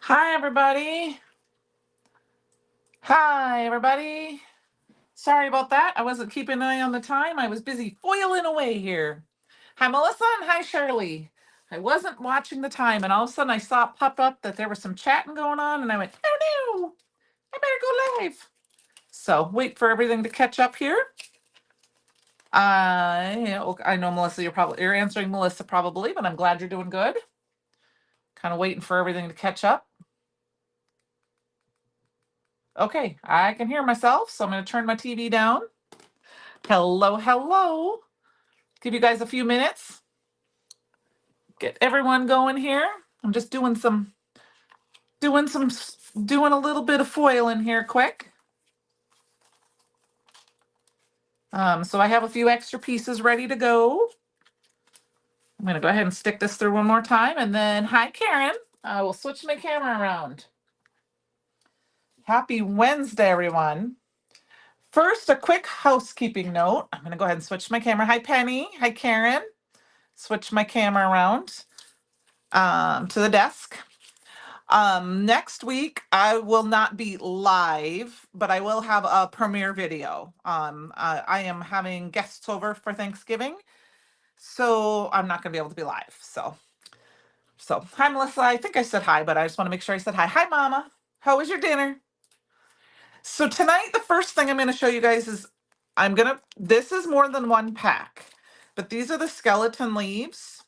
Hi, everybody. Hi, everybody. Sorry about that. I wasn't keeping an eye on the time. I was busy foiling away here. Hi, Melissa, and hi, Shirley. I wasn't watching the time, and all of a sudden I saw it pop up that there was some chatting going on, and I went, oh no, I better go live. So wait for everything to catch up here. I know, Melissa, you're answering Melissa probably, but I'm glad you're doing good. Kind of waiting for everything to catch up. Okay, I can hear myself, so I'm going to turn my TV down. Hello, hello. Give you guys a few minutes. Get everyone going here. I'm just doing a little bit of foiling here quick. So I have a few extra pieces ready to go. I'm going to go ahead and stick this through one more time, and then hi, Karen. I will switch my camera around. Happy Wednesday, everyone. First, a quick housekeeping note. I'm going to go ahead and switch my camera. Hi, Penny. Hi, Karen. Switch my camera around to the desk. Next week, I will not be live, but I will have a premiere video. I am having guests over for Thanksgiving, so I'm not going to be able to be live. So hi, Melissa. I think I said hi, but I just want to make sure I said hi. Hi, Mama. How was your dinner? So tonight, the first thing I'm going to show you guys is this is more than one pack, but these are the skeleton leaves,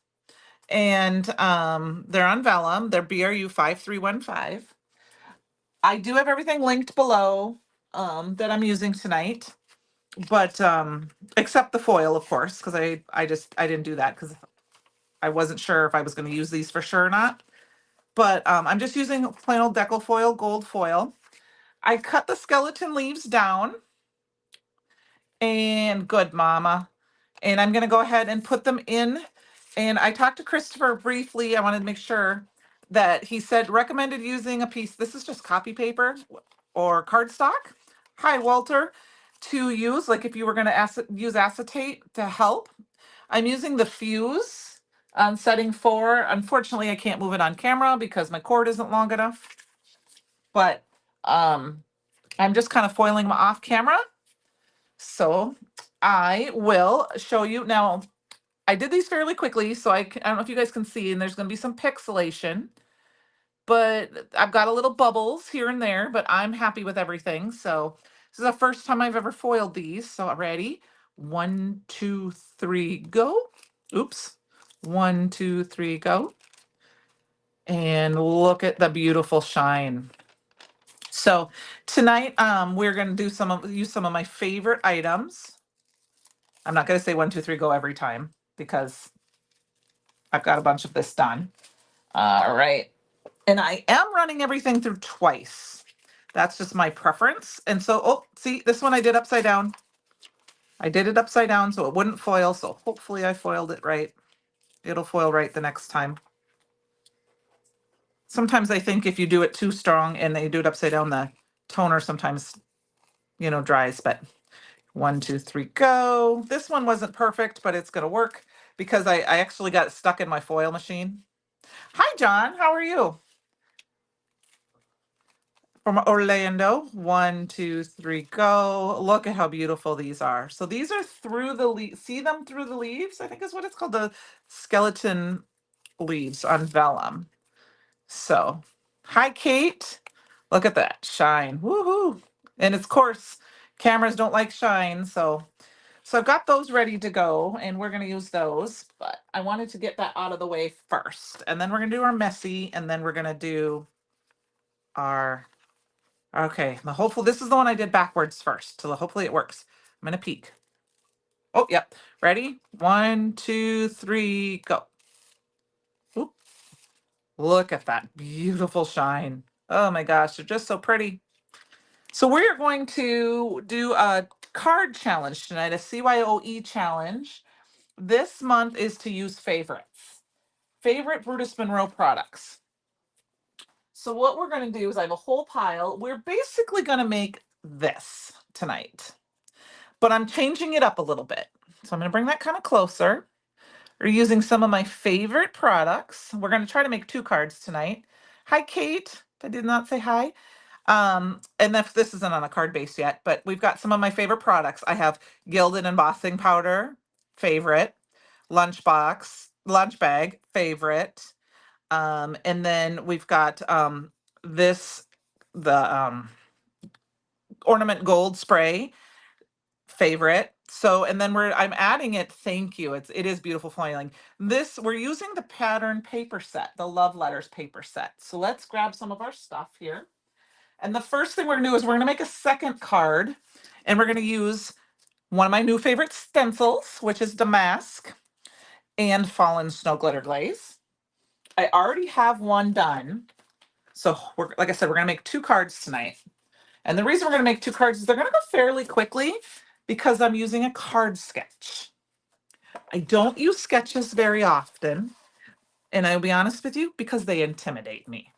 and they're on vellum. They're BRU 5315. I do have everything linked below that I'm using tonight, but except the foil, of course, because I didn't do that because I wasn't sure if I was going to use these for sure or not. But I'm just using plain old decal foil, gold foil. I cut the skeleton leaves down, and good, Mama. And I'm going to go ahead and put them in. And I talked to Christopher briefly. I wanted to make sure that he said recommended using a piece. This is just copy paper or cardstock. Hi, Walter. To use, like if you were going to use acetate to help. I'm using the Fuse on setting 4. Unfortunately, I can't move it on camera because my cord isn't long enough. But I'm just kind of foiling them off camera. So I will show you now. I did these fairly quickly, so I don't know if you guys can see, and there's going to be some pixelation, but I've got a little bubbles here and there, but I'm happy with everything. So this is the first time I've ever foiled these. So ready? 1, 2, 3, go. Oops. 1, 2, 3, go. And look at the beautiful shine. So tonight, we're going to use some of my favorite items. I'm not going to say 1, 2, 3, go every time because I've got a bunch of this done. All right. And I am running everything through twice. That's just my preference. And so, oh, see, this one I did upside down. I did it upside down so it wouldn't foil. So hopefully I foiled it right. It'll foil right the next time. Sometimes I think if you do it too strong and they do it upside down, the toner sometimes, dries. But 1, 2, 3, go. This one wasn't perfect, but it's going to work because I actually got it stuck in my foil machine. Hi, John. How are you? From Orlando. 1, 2, 3, go. Look at how beautiful these are. So these are through the leaves. See them through the leaves? I think is what it's called, the skeleton leaves on vellum. So, hi, Kate. Look at that shine. Woohoo. And of course, cameras don't like shine. So I've got those ready to go, and we're going to use those. But I wanted to get that out of the way first. And then we're going to do our messy, and then we're going to do our... Okay, hopefully this is the one I did backwards first, so hopefully it works. I'm gonna peek. Oh, yep. Ready? 1, 2, 3, go. Oop. Look at that beautiful shine. Oh my gosh, they're just so pretty. So we're going to do a card challenge tonight, a CYOE challenge. This month is to use favorites. Favorite Brutus Monroe products. So what we're going to do is I have a whole pile. We're basically going to make this tonight, but I'm changing it up a little bit. So I'm going to bring that kind of closer. We're using some of my favorite products. We're going to try to make 2 cards tonight. Hi, Kate. I did not say hi. And if this isn't on a card base yet, but we've got some of my favorite products. I have Gilded Embossing Powder, favorite. Lunch bag, favorite. And then we've got this, the Ornament Gold Spray, favorite. So, and then I'm adding it. Thank you. It is beautiful foiling. This, we're using the pattern paper set, the Love Letters paper set. So let's grab some of our stuff here. And the first thing we're gonna do is we're gonna make a second card, and we're gonna use one of my new favorite stencils, which is Damask and Fallen Snow Glitter Glaze. I already have one done. So like I said, we're gonna make 2 cards tonight. And the reason we're gonna make 2 cards is they're gonna go fairly quickly because I'm using a card sketch. I don't use sketches very often, and I'll be honest with you, because they intimidate me.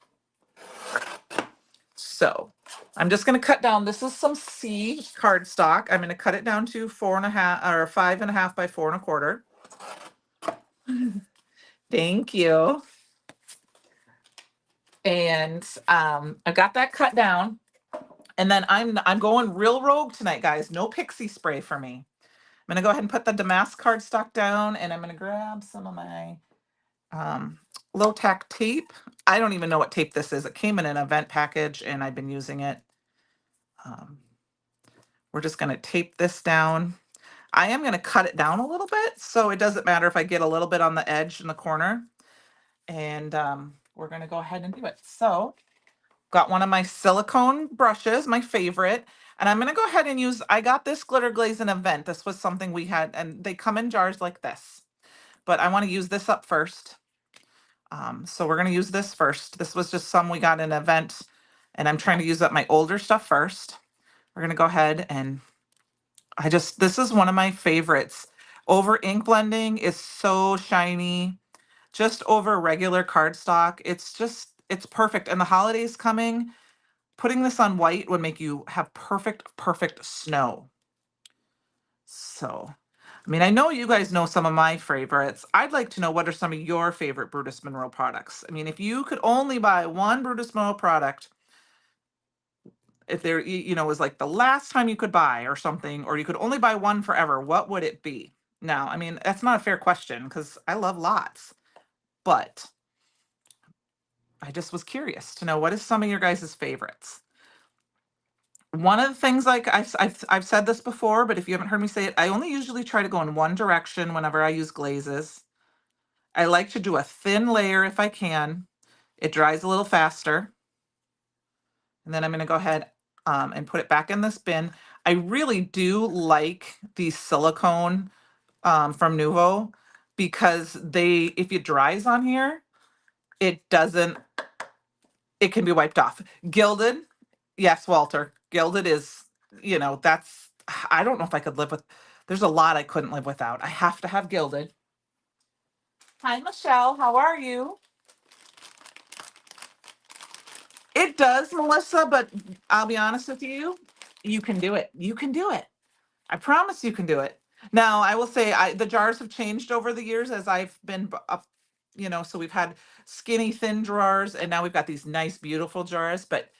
So I'm just going to cut down. This is some C cardstock. I'm going to cut it down to 4.5 or 5.5 by 4.25. Thank you. And I got that cut down. And then I'm going real rogue tonight, guys. No pixie spray for me. I'm going to go ahead and put the Damask cardstock down, and I'm going to grab some of my low tack tape. I don't even know what tape this is. It came in an event package, and I've been using it. We're just going to tape this down. I am going to cut it down a little bit, so it doesn't matter if I get a little bit on the edge in the corner. And we're going to go ahead and do it. So got one of my silicone brushes, my favorite, and I'm going to go ahead and use, I got this glitter glaze in event. This was something we had, and they come in jars like this, but I want to use this up first. So we're going to use this first. This was just some we got in an event, and I'm trying to use up my older stuff first. We're going to go ahead and this is one of my favorites. Over ink blending is so shiny. Just over regular cardstock, it's perfect. And the holidays coming, putting this on white would make you have perfect snow. So, I mean, I know you guys know some of my favorites. I'd like to know, what are some of your favorite Brutus Monroe products? I mean, if you could only buy one Brutus Monroe product, if there, was like the last time you could buy or something, or you could only buy one forever, what would it be? Now, I mean, that's not a fair question because I love lots, but I just was curious to know, what is some of your guys' favorites? One of the things, like I've said this before, but if you haven't heard me say it, I only usually try to go in one direction whenever I use glazes. I like to do a thin layer if I can. It dries a little faster. And then I'm going to go ahead and put it back in this bin. I really do like these silicone from Nuvo, because if it dries on here, it can be wiped off. Gilded, yes, Walter. Gilded is, I don't know if I could live with, there's a lot I couldn't live without. I have to have Gilded. Hi, Michelle. How are you? It does, Melissa, but I'll be honest with you, you can do it. You can do it. I promise you can do it. Now, I will say the jars have changed over the years as I've been up, so we've had skinny, thin drawers, and now we've got these nice, beautiful jars, but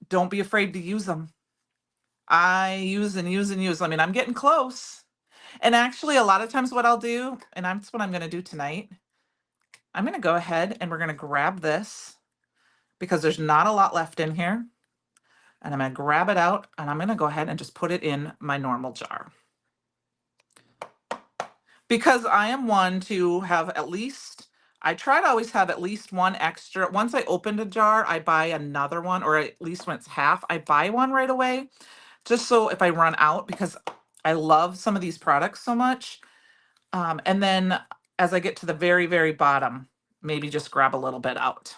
don't be afraid to use them. I use and use and use. I mean, I'm getting close. And actually, a lot of times what I'll do, and that's what I'm going to do tonight, I'm going to go ahead and we're going to grab this, because there's not a lot left in here. And I'm going to grab it out, and I'm going to go ahead and just put it in my normal jar. Because I am one to have I try to always have at least one extra. Once I opened a jar, I buy another one, or at least when it's half, I buy one right away. Just so if I run out, because I love some of these products so much. And then as I get to the very, very bottom, maybe just grab a little bit out.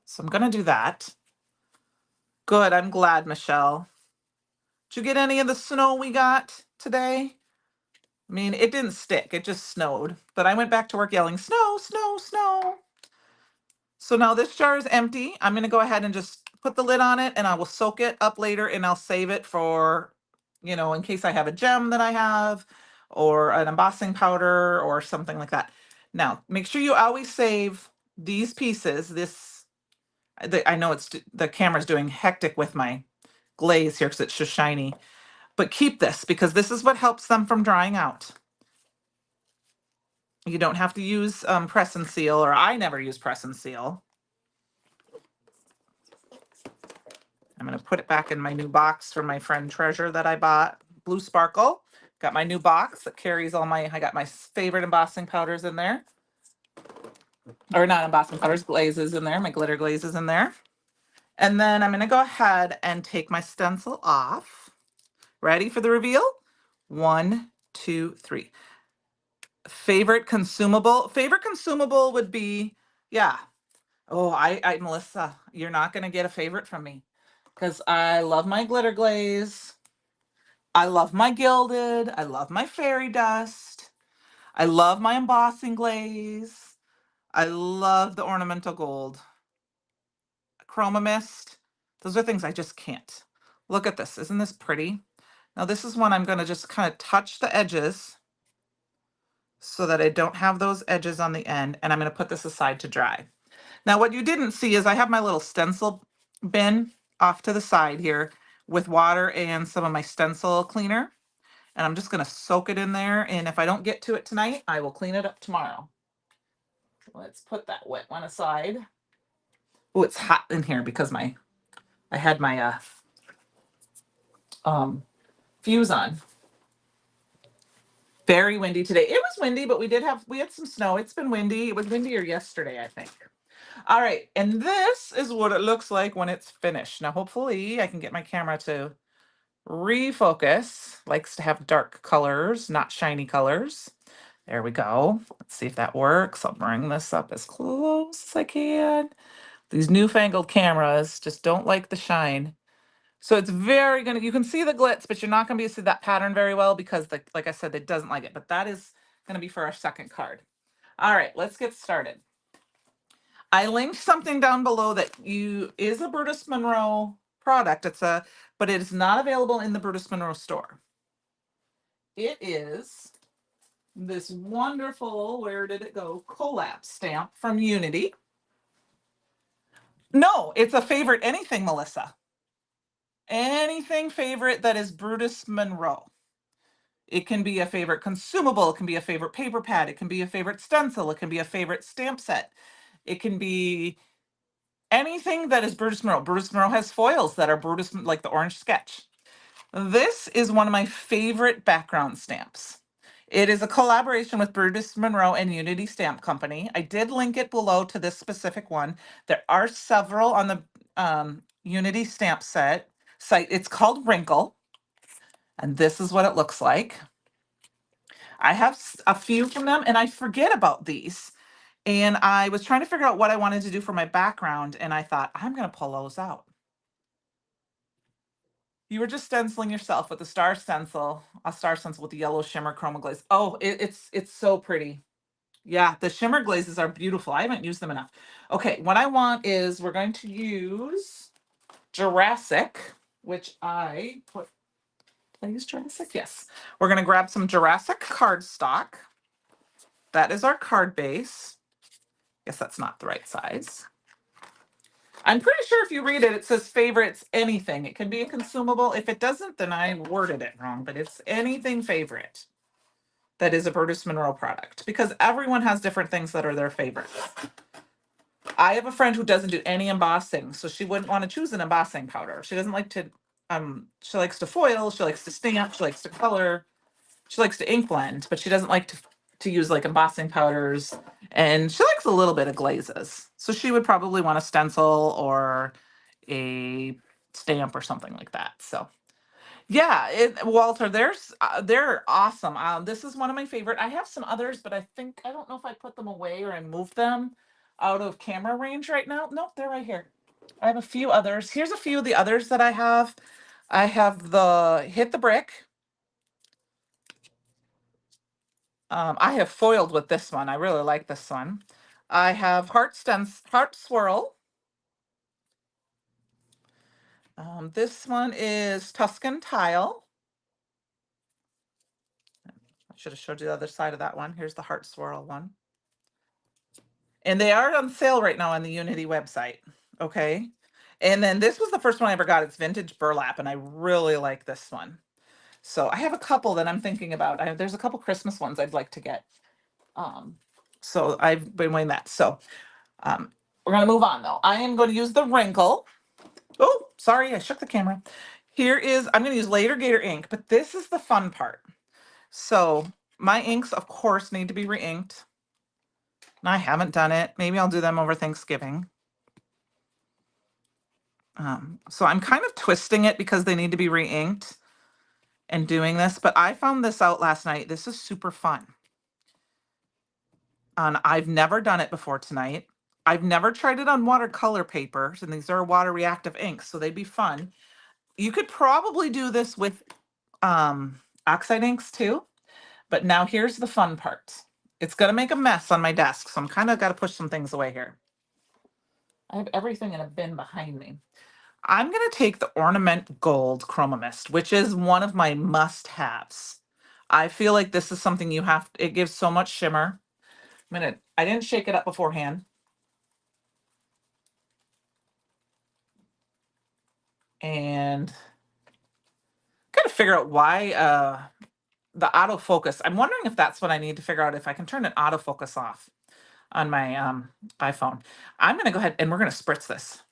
So I'm going to do that. Good. I'm glad, Michelle. Did you get any of the snow we got today? I mean, it didn't stick. It just snowed. But I went back to work yelling, snow, snow, snow. So now this jar is empty. I'm going to go ahead and just put the lid on it, and I will soak it up later, and I'll save it for, in case I have a gem that I have, or an embossing powder or something like that. Now, make sure you always save these pieces, I know the camera's doing hectic with my glaze here because it's just shiny. But keep this because this is what helps them from drying out. You don't have to use press and seal, or I never use press and seal. I'm going to put it back in my new box from my friend Treasure that I bought. Blue Sparkle. Got my new box that carries I got my favorite embossing powders in there. Or not embossing powders, glazes in there. My glitter glazes in there. And then I'm going to go ahead and take my stencil off. Ready for the reveal? 1, 2, 3. Favorite consumable? Favorite consumable would be, yeah. Oh, Melissa, you're not going to get a favorite from me because I love my glitter glaze. I love my gilded. I love my fairy dust. I love my embossing glaze. I love the ornamental gold. Chroma mist. Those are things I just can't. Look at this. Isn't this pretty? Now this is one I'm going to just kind of touch the edges so that I don't have those edges on the end. And I'm going to put this aside to dry. Now what you didn't see is I have my little stencil bin off to the side here with water and some of my stencil cleaner. And I'm just going to soak it in there. And if I don't get to it tonight, I will clean it up tomorrow. Let's put that wet one aside. Oh, it's hot in here because I had my fuse on. Very windy today. It was windy, but we had some snow. It's been windy. It was windier yesterday, I think. All right, and this is what it looks like when it's finished. Now, hopefully I can get my camera to refocus. Likes to have dark colors, not shiny colors. There we go. Let's see if that works. I'll bring this up as close as I can. These newfangled cameras just don't like the shine. So it's you can see the glitz, but you're not gonna be able to see that pattern very well because like I said, it doesn't like it, but that is gonna be for our second card. All right, let's get started. I linked something down below that is a Brutus Monroe product. But it is not available in the Brutus Monroe store. It is this wonderful, where did it go? Collab stamp from Unity. No, it's a favorite anything, Melissa. Anything favorite that is Brutus Monroe. It can be a favorite consumable. It can be a favorite paper pad. It can be a favorite stencil. It can be a favorite stamp set. It can be anything that is Brutus Monroe. Brutus Monroe has foils that are Brutus, like the orange sketch. This is one of my favorite background stamps. It is a collaboration with Brutus Monroe and Unity Stamp Company. I did link it below to this specific one. There are several on the Unity stamp site. It's called Wrinkle, and this is what it looks like. I have a few from them, and I forget about these. And I was trying to figure out what I wanted to do for my background, and I thought, I'm going to pull those out. You were just stenciling yourself with a star stencil with the yellow shimmer chroma glaze. Oh, it's so pretty. Yeah, the shimmer glazes are beautiful. I haven't used them enough. Okay, what I want is we're going to use Jurassic, which I put. Did I use Jurassic? Yes. We're going to grab some Jurassic cardstock. That is our card base. Guess that's not the right size. I'm pretty sure if you read it, it says favorites anything. It can be a consumable. If it doesn't, then I worded it wrong, but it's anything favorite that is a Brutus Monroe product because everyone has different things that are their favorites. I have a friend who doesn't do any embossing, so she wouldn't want to choose an embossing powder. She doesn't like to, she likes to foil, she likes to stamp, she likes to color, she likes to ink blend, but she doesn't like to use like embossing powders, and she likes a little bit of glazes. So she would probably want a stencil or a stamp or something like that. So yeah, Walter, they're awesome. This is one of my favorite. I have some others, but I don't know if I put them away or I moved them out of camera range right now. Nope, they're right here. I have a few others. Here's a few of the others that I have. I have the Hit the Brick. I have foiled with this one. I really like this one. I have Heart Swirl. This one is Tuscan Tile. I should have showed you the other side of that one. Here's the Heart Swirl one. And they are on sale right now on the Unity website. Okay. And then this was the first one I ever got. It's vintage burlap, and I really like this one. So I have a couple that I'm thinking about. There's a couple Christmas ones I'd like to get. Um, so I've been waiting that. So um, we're gonna move on though. I am going to use the wrinkle. Oh, sorry, I shook the camera. Here is, I'm gonna use Later Gator ink, but this is the fun part. So my inks, of course, need to be re-inked. I haven't done it. Maybe I'll do them over Thanksgiving. So I'm kind of twisting it because they need to be re-inked and doing this, but I found this out last night. This is super fun. And I've never done it before tonight. I've never tried it on watercolor papers, and these are water reactive inks, so they'd be fun. You could probably do this with oxide inks too, but now here's the fun part. It's gonna make a mess on my desk, so I'm kind of got to push some things away here. I have everything in a bin behind me. I'm going to take the Ornament Gold Chroma Mist, which is one of my must-haves. I feel like this is something you have, it gives so much shimmer. I didn't shake it up beforehand. And got to figure out why the autofocus. I'm wondering if that's what I need to figure out, if I can turn an autofocus off on my iPhone. I'm going to go ahead and we're going to spritz this.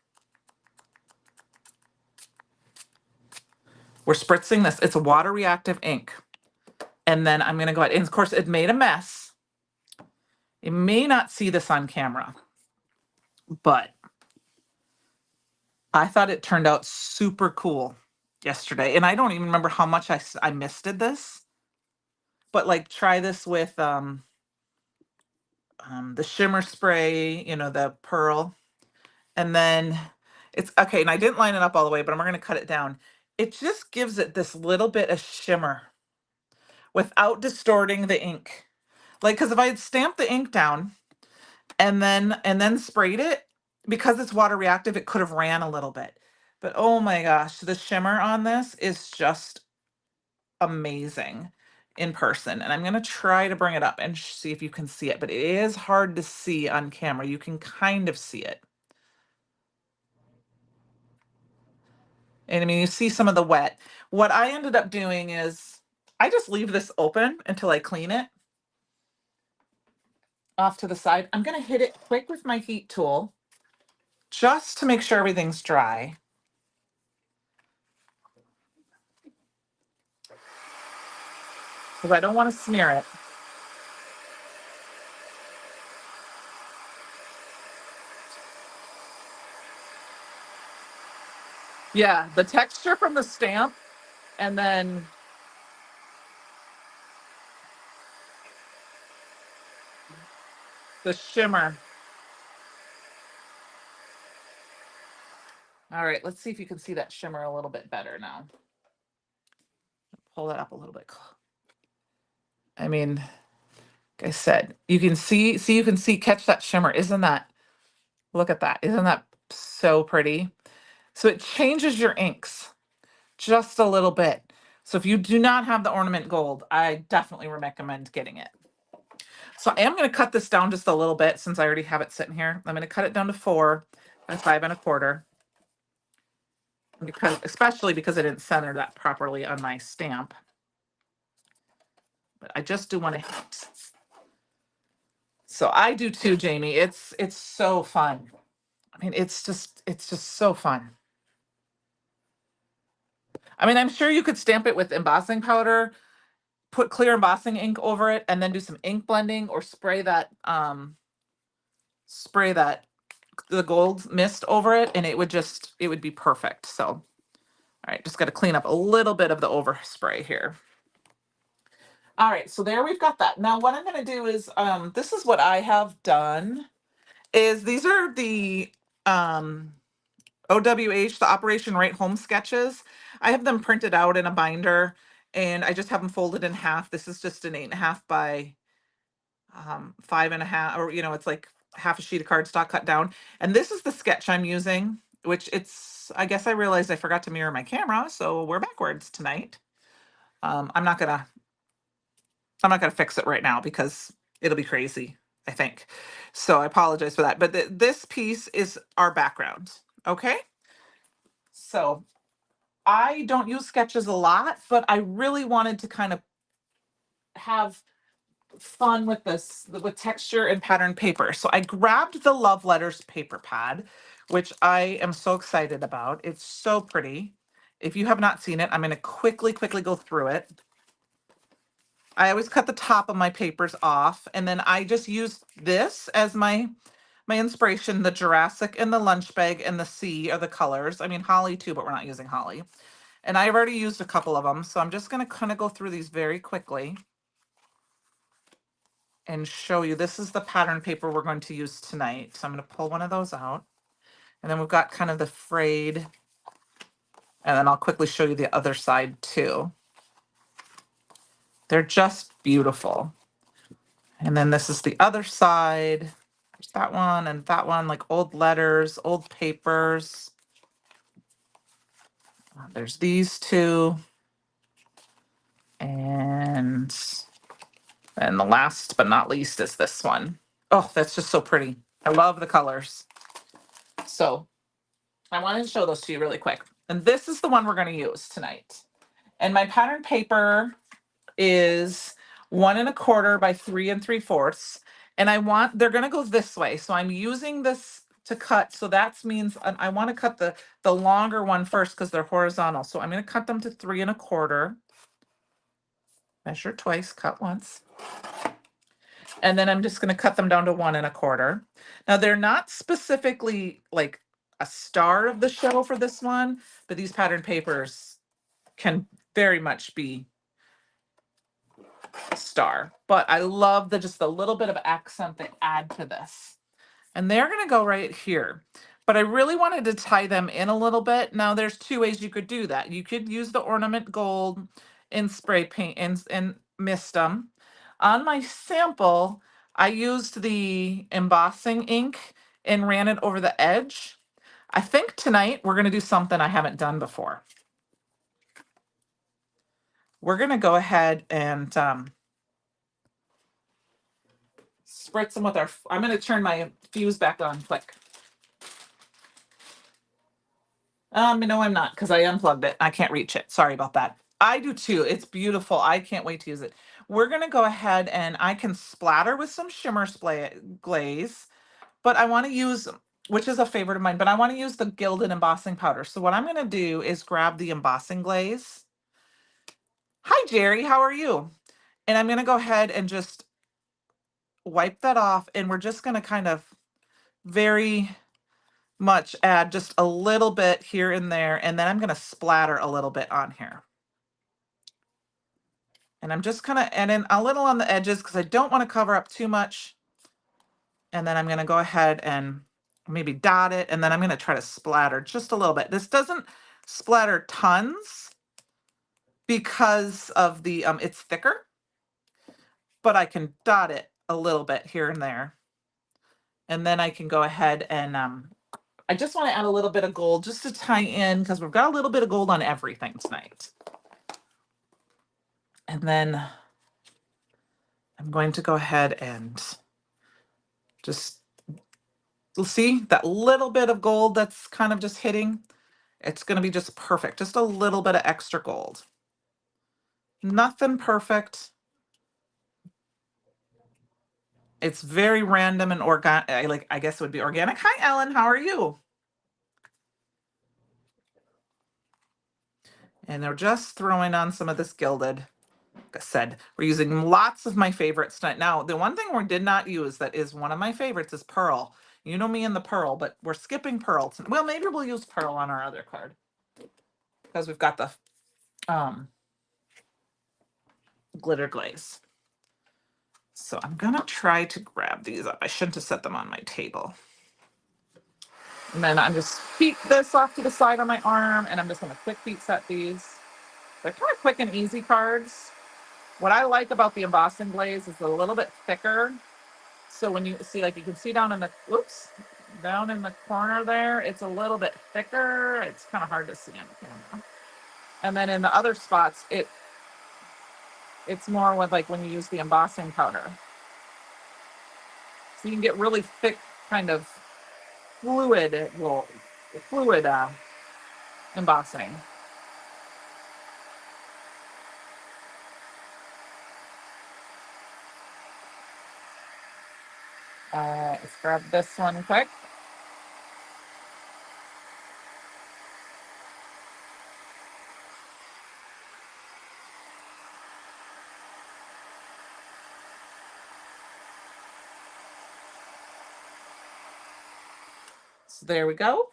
We're spritzing this. It's a water reactive ink. And then I'm going to go ahead, and of course it made a mess. You may not see this on camera, but I thought it turned out super cool yesterday. And I don't even remember how much I misted this, but like try this with the shimmer spray, you know, the pearl. And then it's okay. And I didn't line it up all the way, but I'm going to cut it down. It just gives it this little bit of shimmer without distorting the ink. Like, because if I had stamped the ink down and then sprayed it, because it's water reactive, it could have ran a little bit. But oh my gosh, the shimmer on this is just amazing in person. And I'm going to try to bring it up and see if you can see it, but it is hard to see on camera. You can kind of see it. And I mean, you see some of the wet. What I ended up doing is I just leave this open until I clean it off to the side. I'm going to hit it quick with my heat tool just to make sure everything's dry. Because I don't want to smear it. Yeah, the texture from the stamp, and then the shimmer. All right, let's see if you can see that shimmer a little bit better now. Pull that up a little bit. I mean, like I said, you can catch that shimmer. Look at that. Isn't that so pretty? So it changes your inks just a little bit. So if you do not have the Ornament Gold, I definitely recommend getting it. So I am going to cut this down just a little bit since I already have it sitting here. I'm going to cut it down to 4 and 5 1/4. Especially because I didn't center that properly on my stamp. But I just do want to hit. So I do too, Jamie. It's so fun. I mean, it's just so fun. I mean, I'm sure you could stamp it with embossing powder, put clear embossing ink over it, and then do some ink blending or spray that the gold mist over it, and it would be perfect. So, all right, just got to clean up a little bit of the overspray here. All right, so there we've got that. Now what I'm going to do is, this is what I have done, is these are the OWH, the Operation Right Home sketches. I have them printed out in a binder, and I just have them folded in half. This is just an 8.5 by 5.5, or it's like half a sheet of cardstock cut down. And this is the sketch I'm using, which I guess I realized I forgot to mirror my camera, so we're backwards tonight. I'm not gonna fix it right now because it'll be crazy. I think. So I apologize for that. But this piece is our background. Okay. So I don't use sketches a lot, but I really wanted to kind of have fun with this, with texture and pattern paper. So I grabbed the Love Letters paper pad, which I am so excited about. It's so pretty. If you have not seen it, I'm going to quickly go through it. I always cut the top of my papers off, and then I just use this as my inspiration. The Jurassic and the lunch bag and the sea are the colors. I mean, holly too, but we're not using holly. And I've already used a couple of them, so I'm just going to kind of go through these very quickly and show you. This is the pattern paper we're going to use tonight. So I'm going to pull one of those out. And then we've got kind of the frayed, and then I'll quickly show you the other side too. They're just beautiful. And then this is the other side. There's that one and that one, like old letters, old papers. There's these two. And then the last but not least is this one. Oh, that's just so pretty. I love the colors. So I wanted to show those to you really quick. And this is the one we're going to use tonight. And my pattern paper is 1 1/4 by 3 3/4. And they're going to go this way. So I'm using this to cut. So that means I want to cut the longer one first because they're horizontal. So I'm going to cut them to 3 1/4. Measure twice, cut once. And then I'm just going to cut them down to 1 1/4. Now they're not specifically like a star of the show for this one, but these pattern papers can very much be a star. But I love just the little bit of accent they add to this. And they're going to go right here. But I really wanted to tie them in a little bit. Now there's 2 ways you could do that. You could use the ornament gold in spray paint and mist them. On my sample, I used the embossing ink and ran it over the edge. I think tonight we're going to do something I haven't done before. We're going to go ahead and spritz them with I'm going to turn my fuse back on quick. No, I'm not, because I unplugged it. I can't reach it. Sorry about that. I do too. It's beautiful. I can't wait to use it. We're going to go ahead and I can splatter with some shimmer glaze, but I want to use, which is a favorite of mine, but I want to use the gilded embossing powder. So what I'm going to do is grab the embossing glaze. Hi, Jerry. How are you? And I'm going to go ahead and just wipe that off. And we're just going to kind of very much add just a little bit here and there. And then I'm going to splatter a little bit on here. And I'm just kind of adding a little on the edges because I don't want to cover up too much. And then I'm going to go ahead and maybe dot it. And then I'm going to try to splatter just a little bit. This doesn't splatter tons because of the, it's thicker, but I can dot it a little bit here and there. And then I can go ahead and, I just want to add a little bit of gold just to tie in because we've got a little bit of gold on everything tonight. And then I'm going to go ahead and just, you'll see that little bit of gold that's kind of just hitting. It's going to be just perfect. Just a little bit of extra gold. Nothing perfect. It's very random and organic. I guess it would be organic. Hi, Ellen. How are you? And they're just throwing on some of this gilded. Like I said, we're using lots of my favorites tonight. Now, the one thing we did not use that is one of my favorites is pearl. You know me and the pearl, but we're skipping pearl tonight. Well, maybe we'll use pearl on our other card because we've got the glitter glaze. So I'm gonna try to grab these up. I shouldn't have set them on my table. And then I'm just keep this off to the side on my arm, and I'm just gonna quick feet set these. They're kind of quick and easy cards. What I like about the embossing glaze is a little bit thicker. So when you see, like you can see down in the, down in the corner there, it's a little bit thicker. It's kind of hard to see on the camera. And then in the other spots, it's more with like when you use the embossing powder. So you can get really thick, kind of fluid, well, fluid embossing. Let's grab this one quick. So there we go.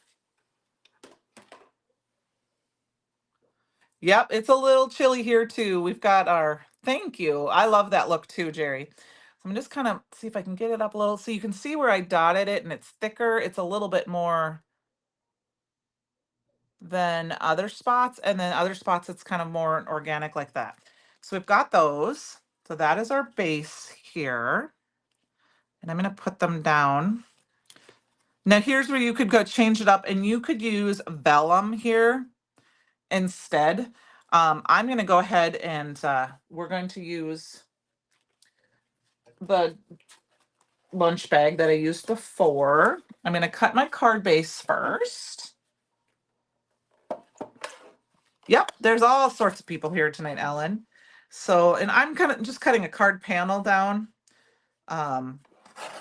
Yep, it's a little chilly here too. We've got our, thank you. I love that look too, Jerry. So I'm just kind of see if I can get it up a little so you can see where I dotted it and it's thicker. It's a little bit more than other spots, and then other spots it's kind of more organic like that. So we've got those. So that is our base here. And I'm going to put them down. Now here's where you could go change it up, and you could use vellum here instead. I'm going to go ahead and we're going to use the lunch bag that I used before. I'm going to cut my card base first. Yep, there's all sorts of people here tonight, Ellen. So, and I'm kind of just cutting a card panel down.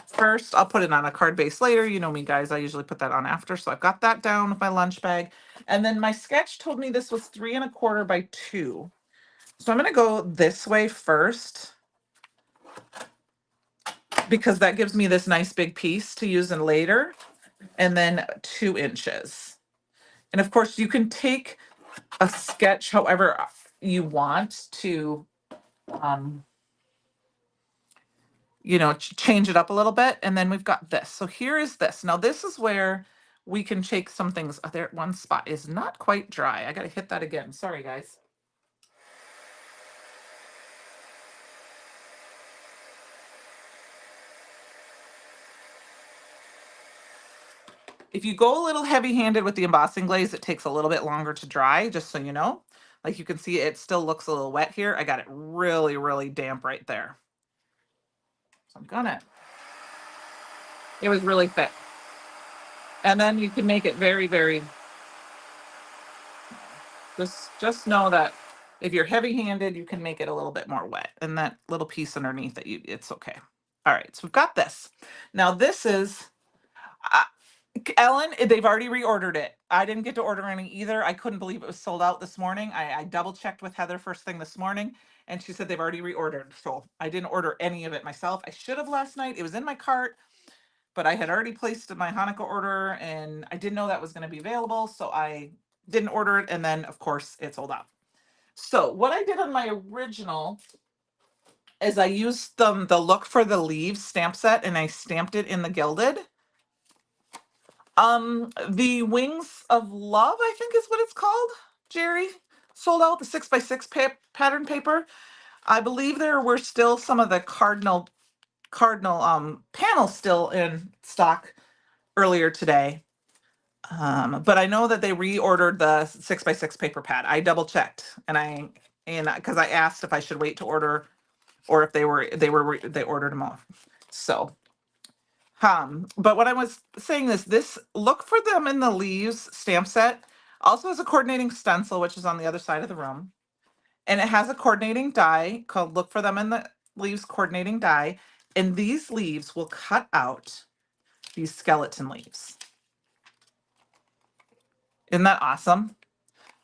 First, I'll put it on a card base later. You know me, guys. I usually put that on after. So I've got that down with my lunch bag. And then my sketch told me this was 3¼ by 2. So I'm going to go this way first because that gives me this nice big piece to use in later. And then 2 inches. And of course, you can take a sketch however you want to you know, change it up a little bit. And then we've got this. So here is this. Now this is where we can take some things. There, one spot is not quite dry. I got to hit that again. Sorry, guys. If you go a little heavy-handed with the embossing glaze, it takes a little bit longer to dry, just so you know. Like you can see, it still looks a little wet here. I got it really, really damp right there. So I'm gonna, it was really thick. And then you can make it very, very, just know that if you're heavy-handed, you can make it a little bit more wet. And that little piece underneath that it's okay. All right, so we've got this. Now this is, Ellen, they've already reordered it. I didn't get to order any either. I couldn't believe it was sold out this morning. I double checked with Heather first thing this morning, and she said they've already reordered. So I didn't order any of it myself. I should have last night. It was in my cart, but I had already placed my Hanukkah order, and I didn't know that was going to be available. So I didn't order it. And then, of course, it sold out. So what I did on my original is I used the Look for the Leaves stamp set, and I stamped it in the gilded. The Wings of Love, I think is what it's called, Jerry. Sold out the 6x6 pattern paper. I believe there were still some of the cardinal panels still in stock earlier today. But I know that they reordered the 6x6 paper pad. I double checked, and because I asked if I should wait to order or if they ordered them off. So but what I was saying is this Look for Them in the Leaves stamp set also has a coordinating stencil, which is on the other side of the room. And it has a coordinating die called Look for Them in the Leaves coordinating die. And these leaves will cut out these skeleton leaves. Isn't that awesome?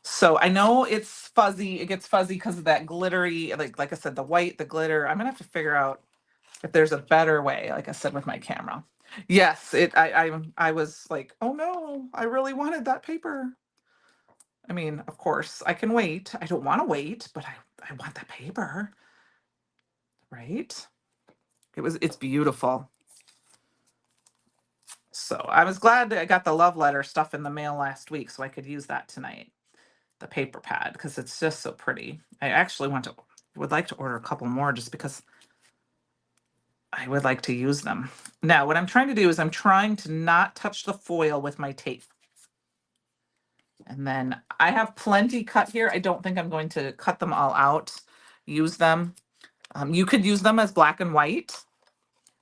So I know it's fuzzy. It gets fuzzy because of that glittery, like I said, the white, the glitter. I'm gonna have to figure out if there's a better way, like I said, with my camera. Yes, I was like, oh no, I really wanted that paper. I mean, of course, I can wait. I don't want to wait, but I want that paper. Right? It's beautiful. So I was glad that I got the love letter stuff in the mail last week so I could use that tonight. The paper pad, because it's just so pretty. I actually would like to order a couple more just because I would like to use them. Now, what I'm trying to do is I'm trying to not touch the foil with my tape. And then I have plenty cut here. I don't think I'm going to cut them all out, use them. You could use them as black and white.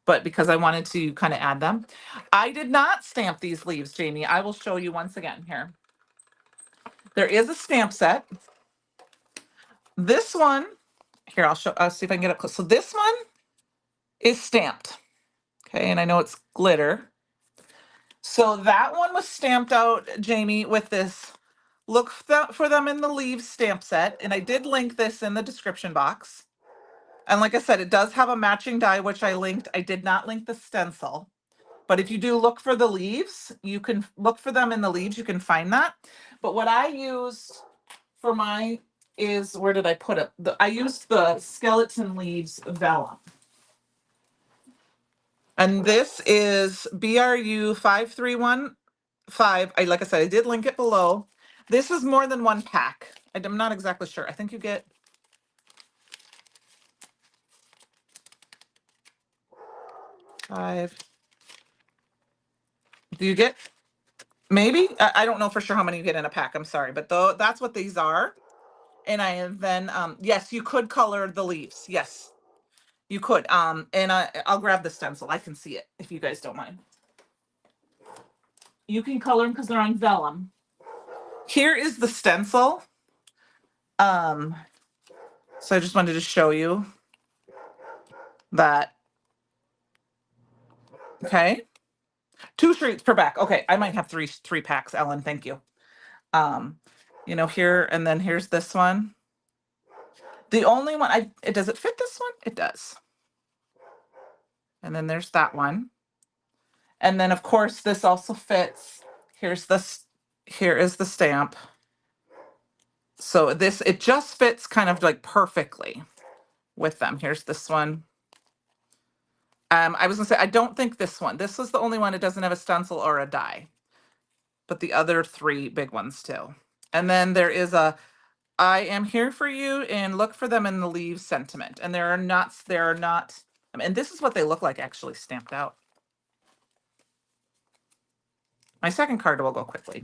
but because I wanted to kind of add them. I did not stamp these leaves, Jamie. I will show you once again here. There is a stamp set. This one, here, I'll see if I can get up close. So this one is stamped. Okay, and I know it's glitter. So that one was stamped out, Jamie, with this look for them in the leaves stamp set. And I did link this in the description box. And like I said, it does have a matching die, which I linked. I did not link the stencil. But if you do look for the leaves, you can look for them in the leaves. You can find that. But what I used for my is, where did I put it? I used the skeleton leaves vellum. And this is BRU 5315. Like I said, I did link it below. This is more than one pack. I'm not exactly sure. I think you get 5. Do you get maybe? I don't know for sure how many you get in a pack. I'm sorry, but though that's what these are. And I then yes, you could color the leaves. Yes, you could. And I'll grab the stencil. I can see it if you guys don't mind. You can color them because they're on vellum. Here is the stencil. So I just wanted to show you that. Okay. 2 sheets per pack. Okay, I might have three packs, Ellen. Thank you. You know, here, and then here's this one. The only one does it fit this one? It does. And then there's that one. And then of course this also fits. Here is the stamp. So it just fits kind of like perfectly with them. Here's this one. I was gonna say, I don't think this was the only one. It doesn't have a stencil or a die, but the other 3 big ones too. And then there is a, I am here for you, and look for them in the leaves sentiment. And there are not, I mean, this is what they look like actually stamped out. My second card will go quickly.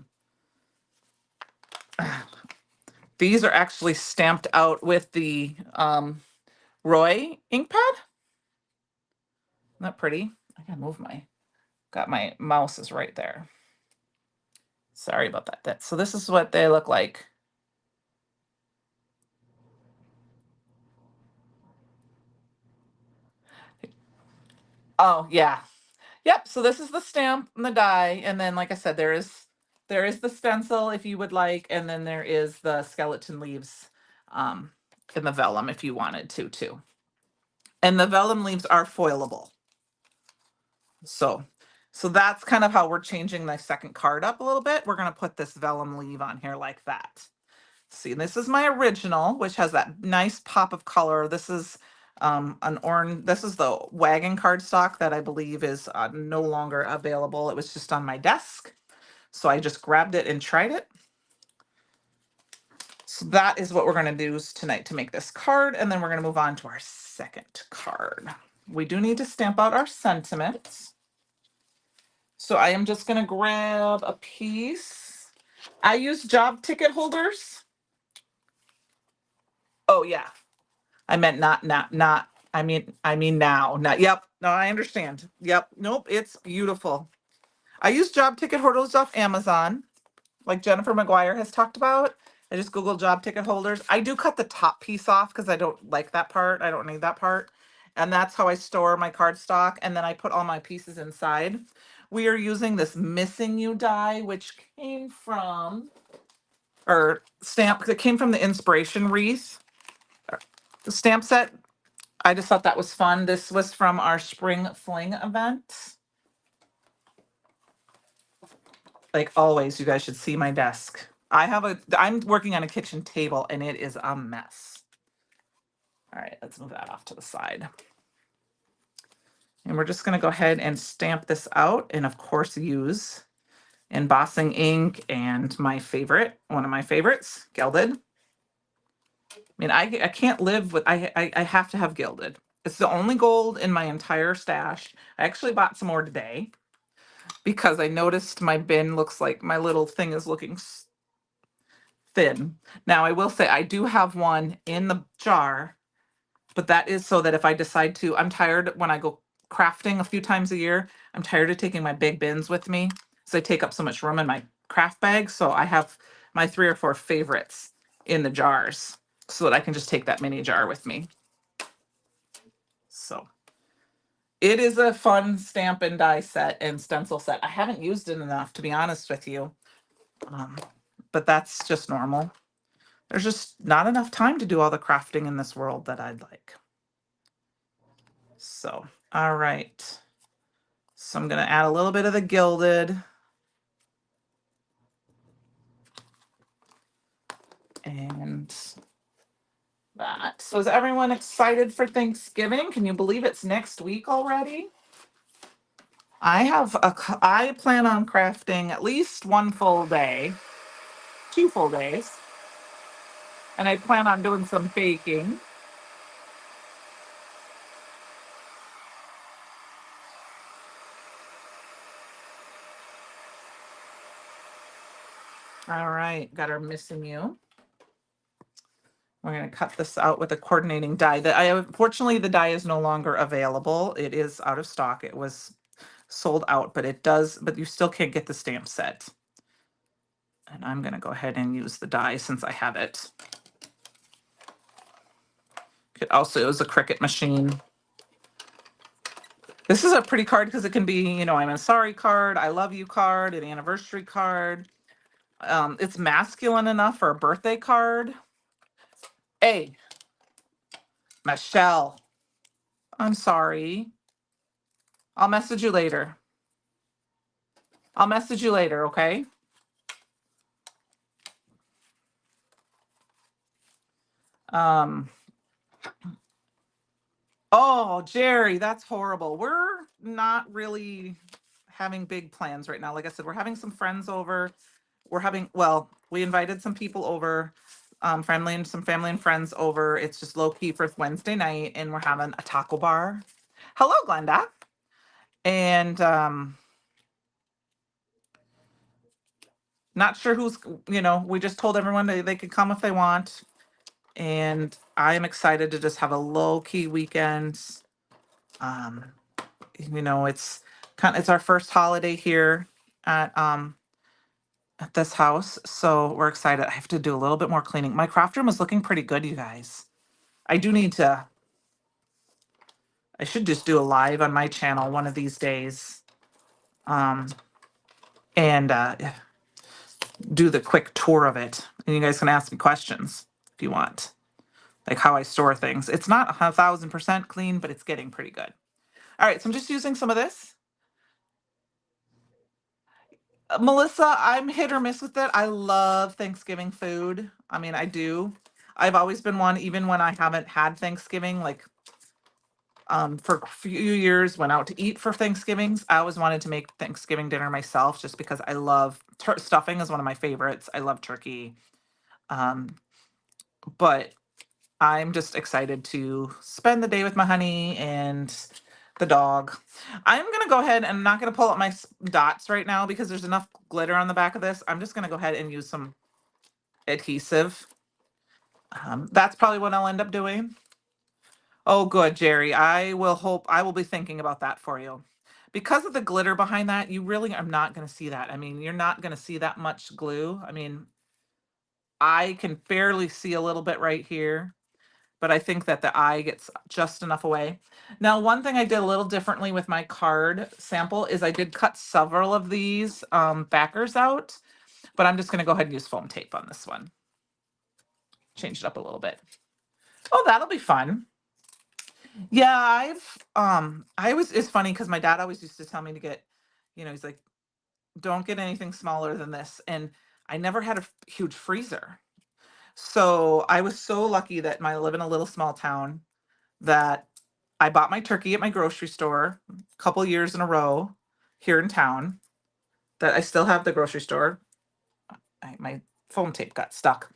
These are actually stamped out with the Roy ink pad. Isn't that pretty? I gotta move got my mouse is right there. Sorry about that. So this is what they look like. Oh yeah. Yep. So this is the stamp and the die. And then, like I said, there is the stencil if you would like. And then there is the skeleton leaves in the vellum if you wanted to too. And the vellum leaves are foilable. So that's kind of how we're changing the second card up a little bit. We're going to put this vellum leaf on here like that. See, this is my original, which has that nice pop of color. This is an orange. This is the wagon cardstock that I believe is no longer available. It was just on my desk. So I just grabbed it and tried it. So that is what we're going to do tonight to make this card. And then we're going to move on to our second card. We do need to stamp out our sentiments. So I am just going to grab a piece. I use job ticket holders. Oh yeah. I meant not, I mean now, not, yep. No, I understand. Yep. Nope. It's beautiful. I use job ticket holders off Amazon, like Jennifer McGuire has talked about. I just Google job ticket holders. I do cut the top piece off because I don't like that part. I don't need that part. And that's how I store my cardstock. And then I put all my pieces inside. We are using this Missing You die, which came from, or stamp, it came from the Inspiration Wreath stamp set. I just thought that was fun. This was from our Spring Fling event. Like always, you guys should see my desk. I'm working on a kitchen table and it is a mess. All right, let's move that off to the side. And we're just going to go ahead and stamp this out, and of course use embossing ink and one of my favorites, gilded. I mean, I can't live with, I have to have gilded. It's the only gold in my entire stash. I actually bought some more today because I noticed my bin looks like my little thing is looking thin. Now I will say I do have one in the jar, but that is so that if I decide to, I'm tired when I go crafting a few times a year. I'm tired of taking my big bins with me, so I take up so much room in my craft bag. So I have my 3 or 4 favorites in the jars so that I can just take that mini jar with me. So it is a fun stamp and die set and stencil set. I haven't used it enough, to be honest with you. But that's just normal. There's just not enough time to do all the crafting in this world that I'd like. So, all right. So I'm going to add a little bit of the gilded. And that. So is everyone excited for Thanksgiving? Can you believe it's next week already? I plan on crafting at least 1 full day, 2 full days. And I plan on doing some baking. All right, got our missing you. We're going to cut this out with a coordinating die. Unfortunately, the die is no longer available. It is out of stock. It was sold out, but you still can't get the stamp set. And I'm going to go ahead and use the die since I have it. It also is a Cricut machine. This is a pretty card because it can be, I'm a sorry card, I love you card, an anniversary card. It's masculine enough for a birthday card. Hey, Michelle, I'm sorry. I'll message you later. Okay? Oh, Jerry, that's horrible. We're not really having big plans right now. Like I said, we're having some friends over. We invited some people over, some family and friends over. It's just low key for Wednesday night, and we're having a taco bar. Hello, Glenda. And not sure we just told everyone they could come if they want. And I am excited to just have a low key weekend. It's our first holiday here at this house, so we're excited. I have to do a little bit more cleaning. My craft room is looking pretty good, you guys. I do need to. I should just do a live on my channel one of these days, and do the quick tour of it. And you guys can ask me questions if you want, like how I store things. It's not 1,000% clean, but it's getting pretty good. All right, so I'm just using some of this. Melissa, I'm hit or miss with it. I love Thanksgiving food. I mean, I do. I've always been one, even when I haven't had Thanksgiving, like for a few years, went out to eat for Thanksgivings. I always wanted to make Thanksgiving dinner myself just because I love stuffing is one of my favorites. I love turkey. Um, but I'm just excited to spend the day with my honey and the dog. I'm going to go ahead and I'm not going to pull up my dots right now because there's enough glitter on the back of this. I'm just going to go ahead and use some adhesive. That's probably what I'll end up doing. Oh, good, Jerry. I will be thinking about that for you. Because of the glitter behind that, you really are not going to see that. I mean, you're not going to see that much glue. I mean, I can barely see a little bit right here, but I think that the eye gets just enough away. Now, one thing I did a little differently with my card sample is I did cut several of these backers out, but I'm just going to go ahead and use foam tape on this one. Change it up a little bit. Oh, that'll be fun. Yeah, it's funny because my dad always used to tell me to get, he's like, don't get anything smaller than this. And I never had a huge freezer. So I was so lucky that I live in a little small town that I bought my turkey at my grocery store a couple years in a row here in town, that I still have the grocery store. My foam tape got stuck.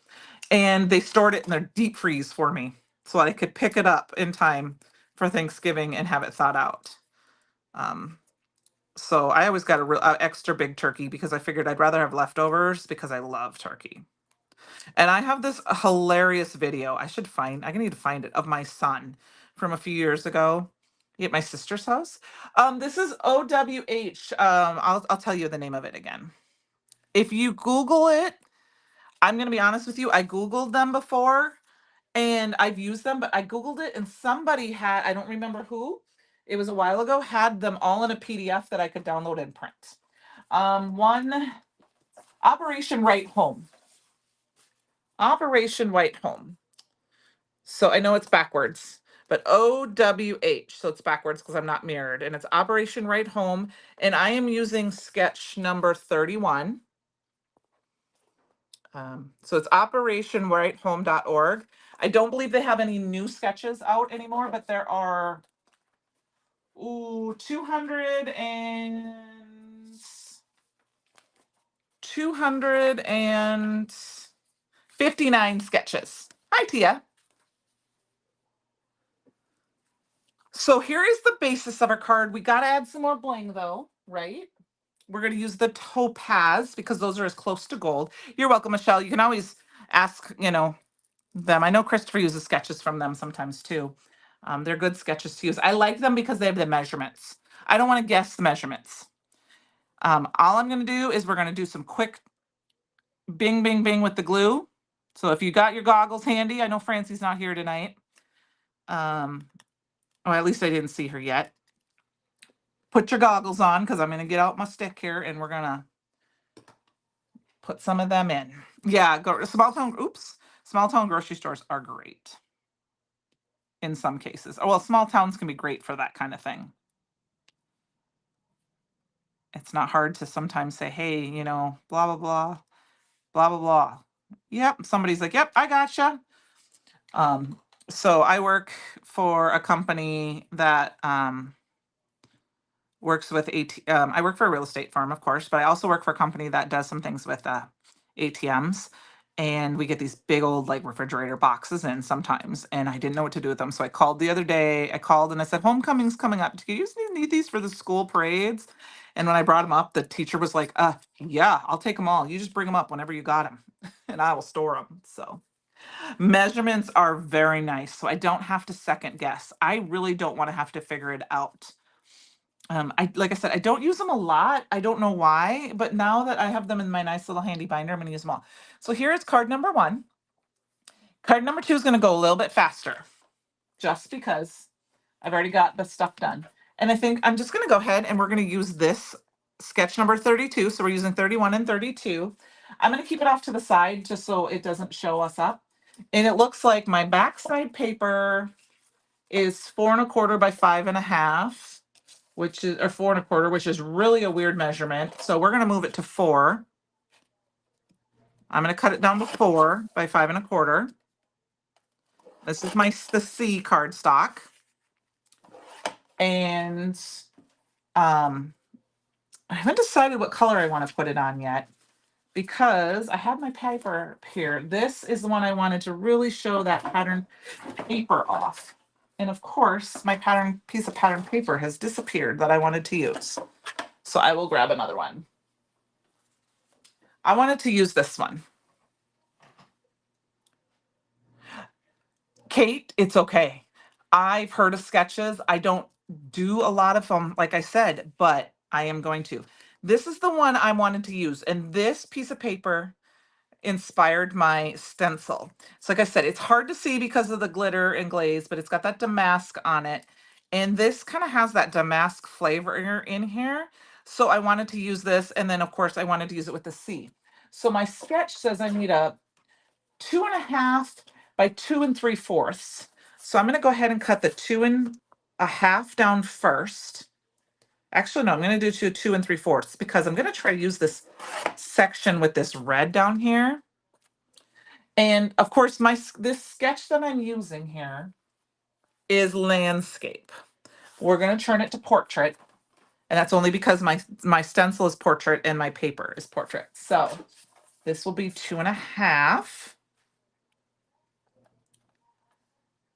And they stored it in their deep freeze for me so I could pick it up in time for Thanksgiving and have it thawed out. So I always got a extra big turkey because I figured I'd rather have leftovers because I love turkey. And I have this hilarious video. I need to find it, of my son from a few years ago. at my sister's house. This is OWH. I'll tell you the name of it again. If you Google it, I'm going to be honest with you. I Googled them before and I've used them, but I Googled it and somebody had, I don't remember who, it was a while ago, had them all in a PDF that I could download and print. One, Operation Right Home. Operation Right Home. So I know it's backwards, but OWH. So it's backwards because I'm not mirrored. And it's Operation Right Home. And I am using sketch number 31. So it's operationrighthome.org. I don't believe they have any new sketches out anymore, but there are 259 sketches. Hi, Tia. So here is the basis of our card. We got to add some more bling though, right? We're going to use the topaz because those are as close to gold. You're welcome, Michelle. You can always ask, them. I know Christopher uses sketches from them sometimes too. They're good sketches to use. I like them because they have the measurements. I don't want to guess the measurements. All I'm going to do is we're going to do some quick bing, bing, bing with the glue. So if you got your goggles handy, I know Francie's not here tonight. Or at least I didn't see her yet. Put your goggles on because I'm going to get out my stick here and we're going to put some of them in. Yeah, small town grocery stores are great in some cases. Well, small towns can be great for that kind of thing. It's not hard to sometimes say, hey, blah, blah, blah, blah, blah, blah. Yep. Somebody's like, yep, I gotcha. So I work for a company that works with I work for a real estate firm, of course, but I also work for a company that does some things with ATMs. And we get these big old like refrigerator boxes in sometimes, and I didn't know what to do with them. So I called the other day. I called and I said, "Homecoming's coming up. Do you need these for the school parades?" And when I brought them up, the teacher was like, yeah, I'll take them all. You just bring them up whenever you got them, and I will store them." So measurements are very nice, so I don't have to second guess. I really don't want to have to figure it out. Like I said, I don't use them a lot. I don't know why, but now that I have them in my nice little handy binder, I'm going to use them all. So here is card number 1. Card number 2 is going to go a little bit faster, just because I've already got the stuff done. And I think I'm just going to go ahead and we're going to use this sketch number 32. So we're using 31 and 32. I'm going to keep it off to the side just so it doesn't show us up. And it looks like my backside paper is 4 1/4 by 5 1/2. Which is, or 4 1/4, which is really a weird measurement. So we're going to move it to 4. I'm going to cut it down to 4 by 5 1/4. This is the C cardstock. And I haven't decided what color I want to put it on yet because I have my paper here. This is the one I wanted to really show that pattern paper off. And of course, my piece of pattern paper has disappeared that I wanted to use. So I will grab another one. I wanted to use this one. Kate, it's okay. I've heard of sketches. I don't do a lot of them, like I said, but I am going to. This is the one I wanted to use. And this piece of paper inspired my stencil. So like I said, it's hard to see because of the glitter and glaze, but it's got that damask on it. And this kind of has that damask flavor in here. So I wanted to use this. And then of course I wanted to use it with the C. So my sketch says I need a 2 1/2 by 2 3/4. So I'm going to go ahead and cut the 2 1/2 down first. Actually, no, I'm going to do 2 3/4 because I'm going to try to use this section with this red down here. And of course, this sketch that I'm using here is landscape. We're going to turn it to portrait. And that's only because my stencil is portrait and my paper is portrait. So this will be 2 1/2.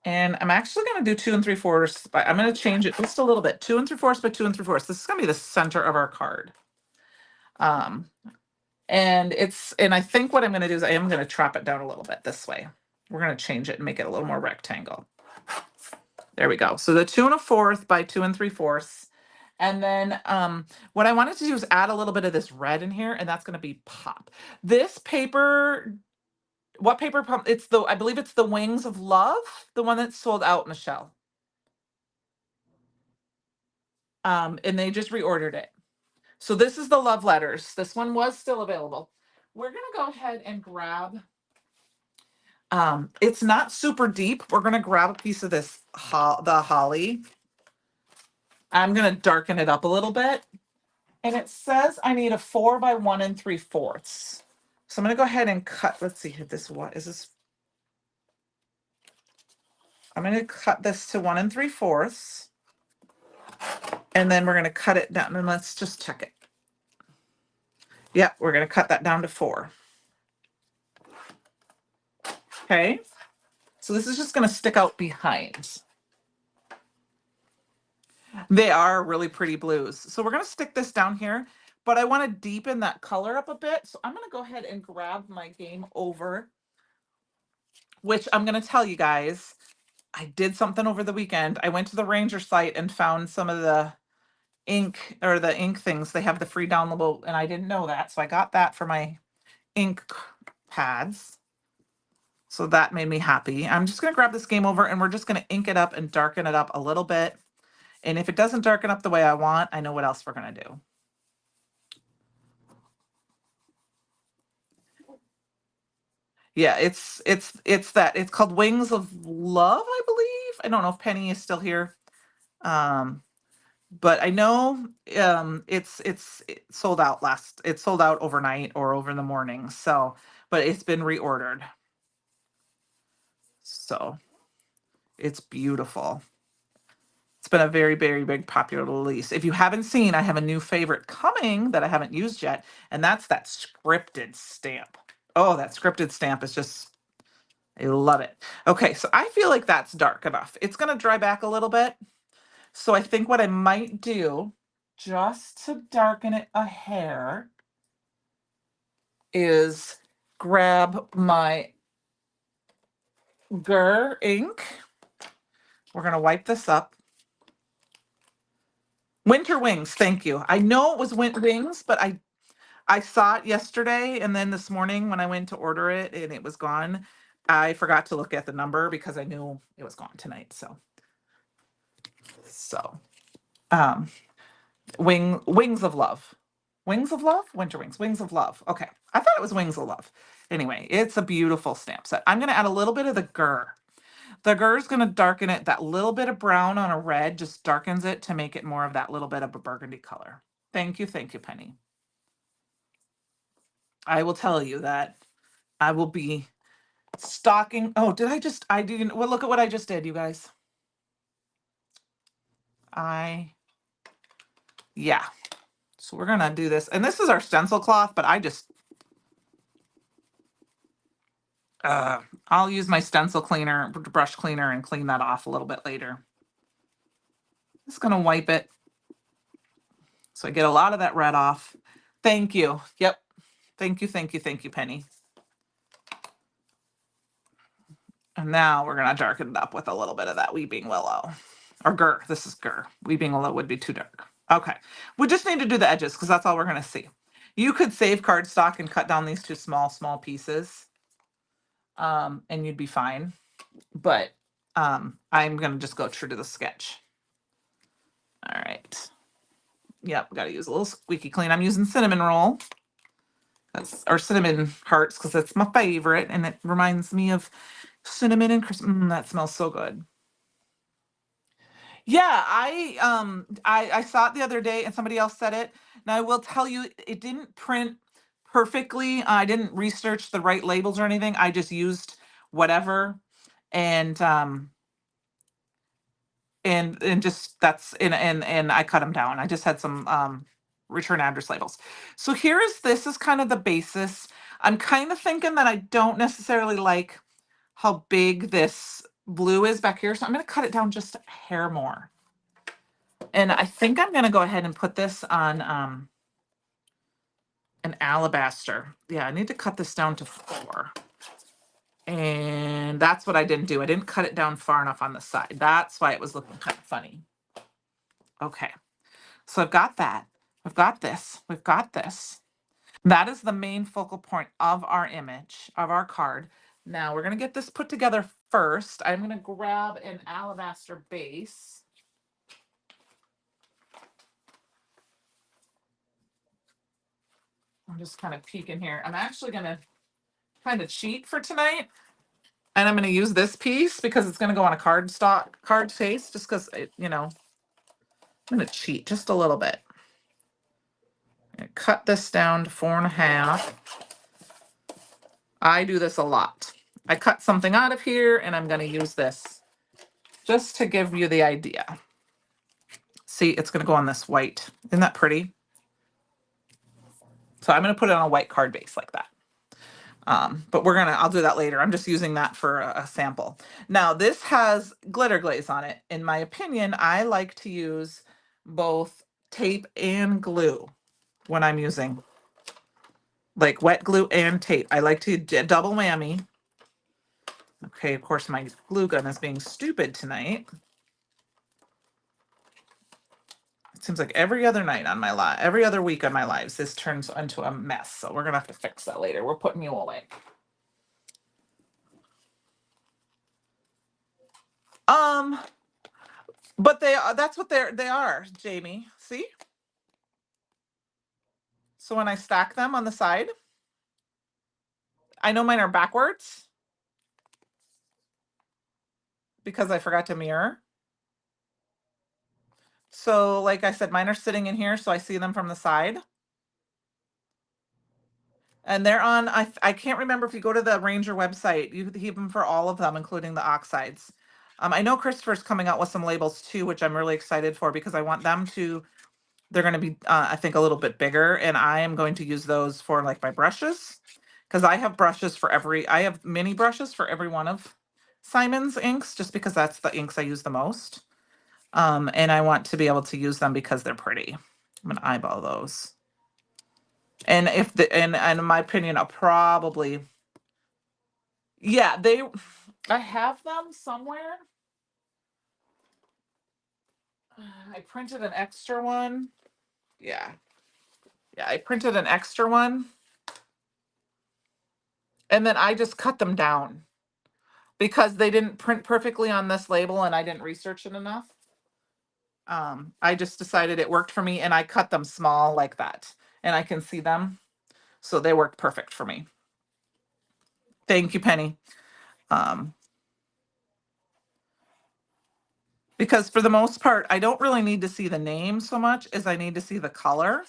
And I'm actually going to do 2 3/4. I'm going to change it just a little bit. 2 3/4 by 2 3/4. This is going to be the center of our card. And I think what I'm going to do is I am going to chop it down a little bit this way. We're going to change it and make it a little more rectangle. There we go. So the 2 1/4 by 2 3/4. And then what I wanted to do is add a little bit of this red in here, and that's going to be pop. This paper, what paper pump? It's the, I believe it's the Wings of Love, the one that's sold out, Michelle. And they just reordered it. So this is the love letters. This one was still available. We're going to go ahead and grab, it's not super deep. We're going to grab a piece of this, the holly. I'm going to darken it up a little bit. And it says I need a 4 by 1 3/4. So I'm going to go ahead and cut. Let's see if this, what is this? I'm going to cut this to 1 3/4. And then we're going to cut it down, and let's just check it. Yep, we're going to cut that down to 4. Okay. So this is just going to stick out behind. They are really pretty blues. So we're going to stick this down here, but I want to deepen that color up a bit. So I'm going to go ahead and grab my game over, which I'm going to tell you guys, I did something over the weekend. I went to the Ranger site and found some of the ink, or the ink things. They have the free downloadable, and I didn't know that. So I got that for my ink pads. So that made me happy. I'm just going to grab this game over, and we're just going to ink it up and darken it up a little bit. And if it doesn't darken up the way I want, I know what else we're going to do. Yeah, it's that. It's called Wings of Love, I believe. I don't know if Penny is still here. But I know it's sold out it's sold out overnight or over in the morning. So, but it's been reordered. So, it's beautiful. It's been a very, very big popular release. If you haven't seen, I have a new favorite coming that I haven't used yet, and that's that scripted stamp. Oh, that scripted stamp is just, I love it. Okay, so I feel like that's dark enough. It's going to dry back a little bit. So I think what I might do, just to darken it a hair, is grab my Gur ink. We're going to wipe this up. Winter Wings, thank you. I know it was Wings, but I saw it yesterday, and then this morning when I went to order it and it was gone, I forgot to look at the number because I knew it was gone tonight. So Wings of Love. Wings of Love? Winter Wings. Wings of Love. Okay. I thought it was Wings of Love. Anyway, it's a beautiful stamp set. I'm going to add a little bit of the Gur. The Gur is going to darken it. That little bit of brown on a red just darkens it to make it more of that little bit of a burgundy color. Thank you, Penny. I will tell you that I will be stocking. Oh, I didn't. Well, look at what I just did, you guys. Yeah. So we're going to do this. And this is our stencil cloth, but I'll use my stencil cleaner, brush cleaner, and clean that off a little bit later. Just going to wipe it so I get a lot of that red off. Thank you. Yep. Thank you, Penny. And now we're going to darken it up with a little bit of that Weeping Willow. Or Gur. This is Gur. Weeping Willow would be too dark. Okay. We just need to do the edges because that's all we're going to see. You could save cardstock and cut down these two small pieces. And you'd be fine. But I'm going to just go true to the sketch. All right. Yep, got to use a little squeaky clean. I'm using cinnamon roll. Or cinnamon hearts because that's my favorite, and it reminds me of cinnamon and Christmas. That smells so good. Yeah, I saw it the other day, and somebody else said it. Now I will tell you, it didn't print perfectly. I didn't research the right labels or anything. I just used whatever, and just and I cut them down. I just had some return address labels. So this is kind of the basis. I'm kind of thinking that I don't necessarily like how big this blue is back here. So I'm going to cut it down just a hair more. And I think I'm going to go ahead and put this on an alabaster. Yeah, I need to cut this down to 4. And that's what I didn't do. I didn't cut it down far enough on the side. That's why it was looking kind of funny. Okay, so I've got that. We've got this. We've got this. That is the main focal point of our image, of our card. Now we're going to get this put together first. I'm going to grab an alabaster base. I'm just kind of peeking here. I'm actually going to kind of cheat for tonight. And I'm going to use this piece because it's going to go on a card face, just because, I'm going to cheat just a little bit. Cut this down to 4.5. I do this a lot. I cut something out of here and I'm going to use this just to give you the idea. See, it's going to go on this white. Isn't that pretty? So I'm going to put it on a white card base like that. But I'll do that later. I'm just using that for a sample. Now this has glitter glaze on it. In my opinion, I like to use both tape and glue when I'm using like wet glue and tape. I like to double whammy. Okay, of course my glue gun is being stupid tonight. It seems like every other night on my every other week on my lives, this turns into a mess. So we're gonna have to fix that later. We're putting you away. But that's what they are, Jamie. See? So when I stack them on the side, I know mine are backwards because I forgot to mirror. So like I said, mine are sitting in here, so I see them from the side. And they're on, I can't remember if you go to the Ranger website, you keep them for all of them, including the oxides. I know Christopher's coming out with some labels too, which I'm really excited for because I want them to, they're going to be, I think, a little bit bigger. And I am going to use those for like my brushes because I have brushes for I have mini brushes for every one of Simon's inks just because that's the inks I use the most. And I want to be able to use them because they're pretty. I'm going to eyeball those. And and in my opinion, I'll probably, yeah, I have them somewhere. I printed an extra one. Yeah. Yeah, I printed an extra one. And then I just cut them down because they didn't print perfectly on this label and I didn't research it enough. I just decided it worked for me and I cut them small like that. And I can see them. So they worked perfect for me. Thank you, Penny. Because for the most part, I don't really need to see the name so much as I need to see the color.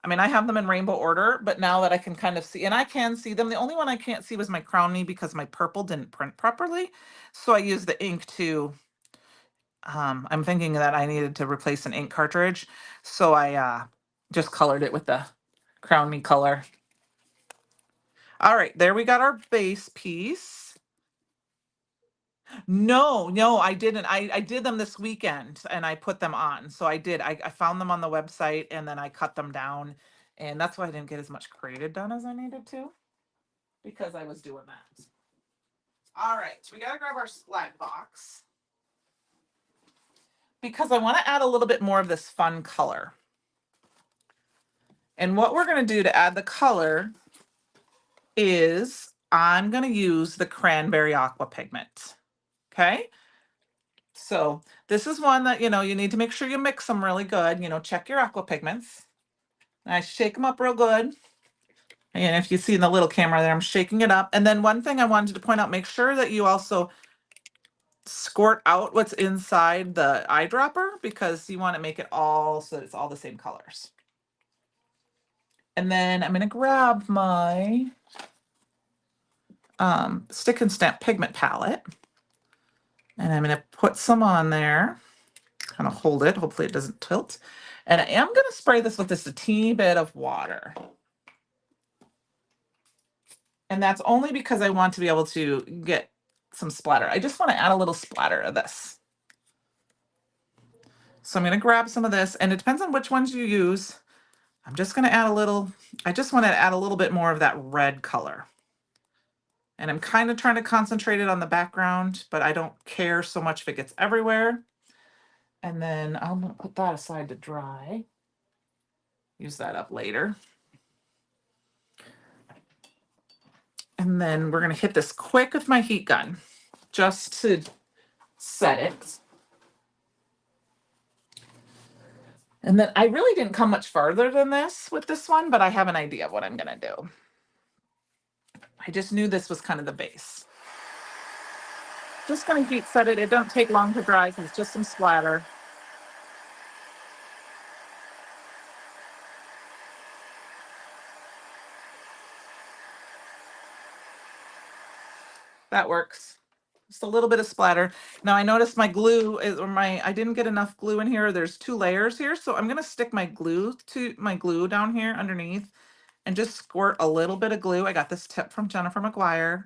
I mean, I have them in rainbow order, but now that I can kind of see, and I can see them, the only one I can't see was my Crown Me because my purple didn't print properly. So I used the ink to, I'm thinking that I needed to replace an ink cartridge. So I just colored it with the Crown Me color. All right, there we got our base piece. No, I didn't. I did them this weekend and I put them on. So I did. I found them on the website and then I cut them down. And that's why I didn't get as much created done as I needed to because I was doing that. All right, we got to grab our splat box because I want to add a little bit more of this fun color. And what we're going to do to add the color is I'm going to use the cranberry aqua pigment. Okay. So this is one that, you need to make sure you mix them really good. Check your aqua pigments. I shake them up real good. And if you see in the little camera there, I'm shaking it up. And then one thing I wanted to point out, make sure that you also squirt out what's inside the eyedropper because you want to make it all so that it's all the same colors. And then I'm going to grab my Stick and Stamp pigment palette. And I'm going to put some on there. Kind of hold it. Hopefully it doesn't tilt. And I am going to spray this with just a teeny bit of water. And that's only because I want to be able to get some splatter. I just want to add a little splatter of this. So I'm going to grab some of this, and it depends on which ones you use. I'm just going to add a little, I just want to add a little bit more of that red color. And I'm kind of trying to concentrate it on the background, but I don't care so much if it gets everywhere. And then I'm gonna put that aside to dry. Use that up later. And then we're gonna hit this quick with my heat gun just to set it. And then I really didn't come much farther than this with this one, but I have an idea of what I'm gonna do. I just knew this was kind of the base. Just gonna heat set it. It don't take long to dry because it's just some splatter. That works. Just a little bit of splatter. Now I noticed my glue is, or I didn't get enough glue in here. There's 2 layers here. So I'm gonna stick my glue down here underneath and just squirt a little bit of glue. I got this tip from Jennifer McGuire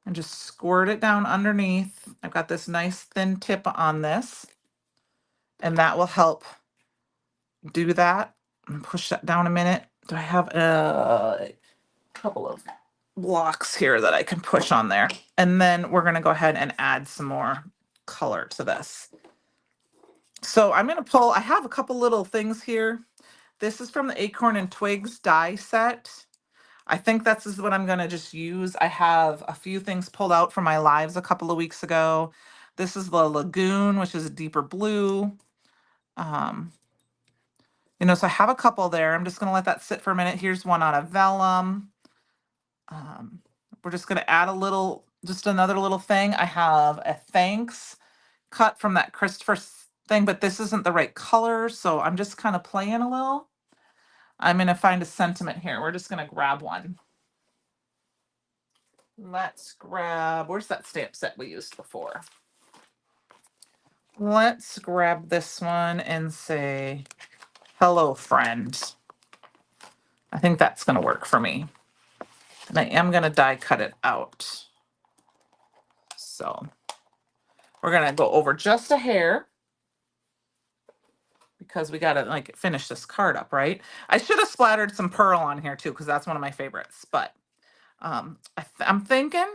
and just squirt it down underneath. I've got this nice thin tip on this and that will help do that. And push that down a minute. Do I have a couple of blocks here that I can push on there? And then we're gonna go ahead and add some more color to this. So I'm gonna pull, I have a couple little things here. This is from the Acorn and Twigs die set. I think that's what I'm gonna just use. I have a few things pulled out from my lives a couple of weeks ago. This is the Lagoon, which is a deeper blue. So I have a couple there. I'm just gonna let that sit for a minute. Here's one out of vellum. We're just gonna add just another little thing. I have a thanks cut from that Christopher thing, but this isn't the right color, so I'm just kind of playing a little. I'm gonna find a sentiment here. We're just gonna grab one. Let's grab, where's that stamp set we used before? Let's grab this one and say, hello, friend. I think that's gonna work for me. And I am gonna die cut it out. So we're gonna go over just a hair because we gotta like finish this card up, right? I should have splattered some pearl on here too, because that's one of my favorites, but I'm thinking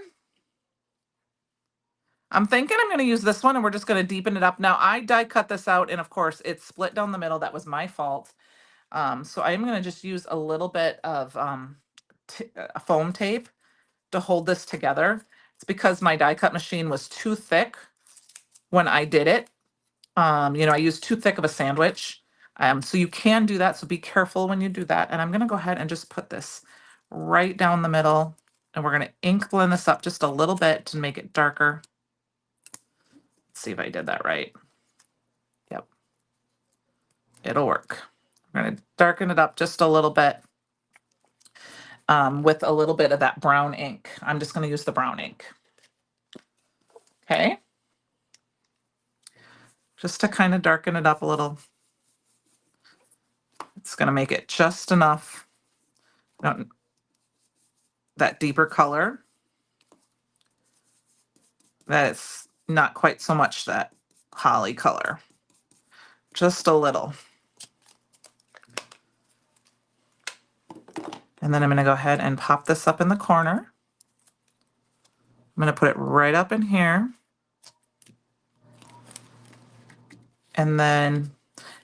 I'm going to use this one and we're just going to deepen it up. Now I die cut this out and of course it's split down the middle. That was my fault. So I'm going to just use a little bit of foam tape to hold this together. It's because my die cut machine was too thick when I did it. I used too thick of a sandwich. So you can do that. So be careful when you do that. And I'm going to go ahead and just put this right down the middle. And we're going to ink blend this up just a little bit to make it darker. Let's see if I did that right. Yep. It'll work. I'm going to darken it up just a little bit with a little bit of that brown ink. I'm just going to use the brown ink. Okay. Just to kind of darken it up a little. It's going to make it just enough. That deeper color. That it's not quite so much that holly color. Just a little. And then I'm going to go ahead and pop this up in the corner. I'm going to put it right up in here. And then,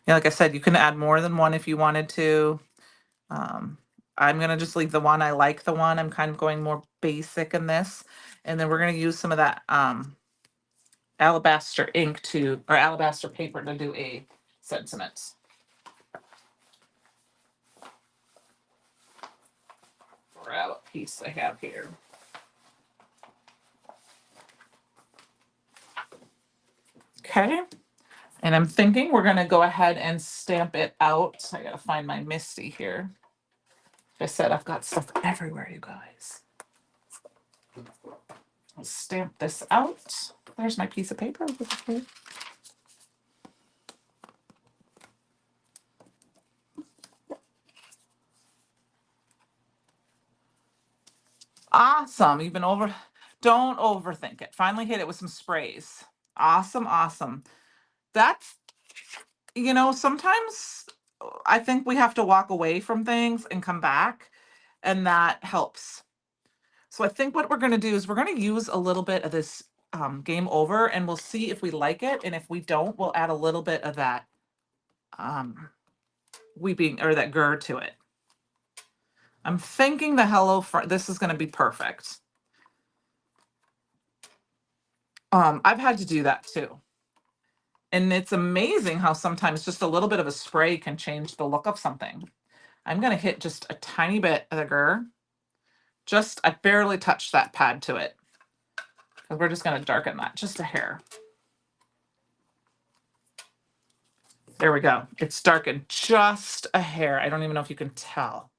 like I said, you can add more than one if you wanted to. I'm going to just leave the one. I like the one. I'm kind of going more basic in this. And then we're going to use some of that alabaster alabaster paper to do a sentiment. Grab a piece I have here. Okay. And I'm thinking we're going to go ahead and stamp it out. I got to find my Misty here. Like I said, I've got stuff everywhere, you guys. I'll stamp this out. There's my piece of paper. Awesome. Don't overthink it. Finally hit it with some sprays. Awesome. Awesome. That's, sometimes I think we have to walk away from things and come back, and that helps. So I think what we're going to do is we're going to use a little bit of this Game Over, and we'll see if we like it. And if we don't, we'll add a little bit of that weeping or that gur to it. I'm thinking the this is going to be perfect. I've had to do that too. And it's amazing how sometimes just a little bit of a spray can change the look of something. I'm going to hit just a tiny bit of the gur. I barely touched that pad to it. Because we're just going to darken that just a hair. There we go. It's darkened just a hair. I don't even know if you can tell.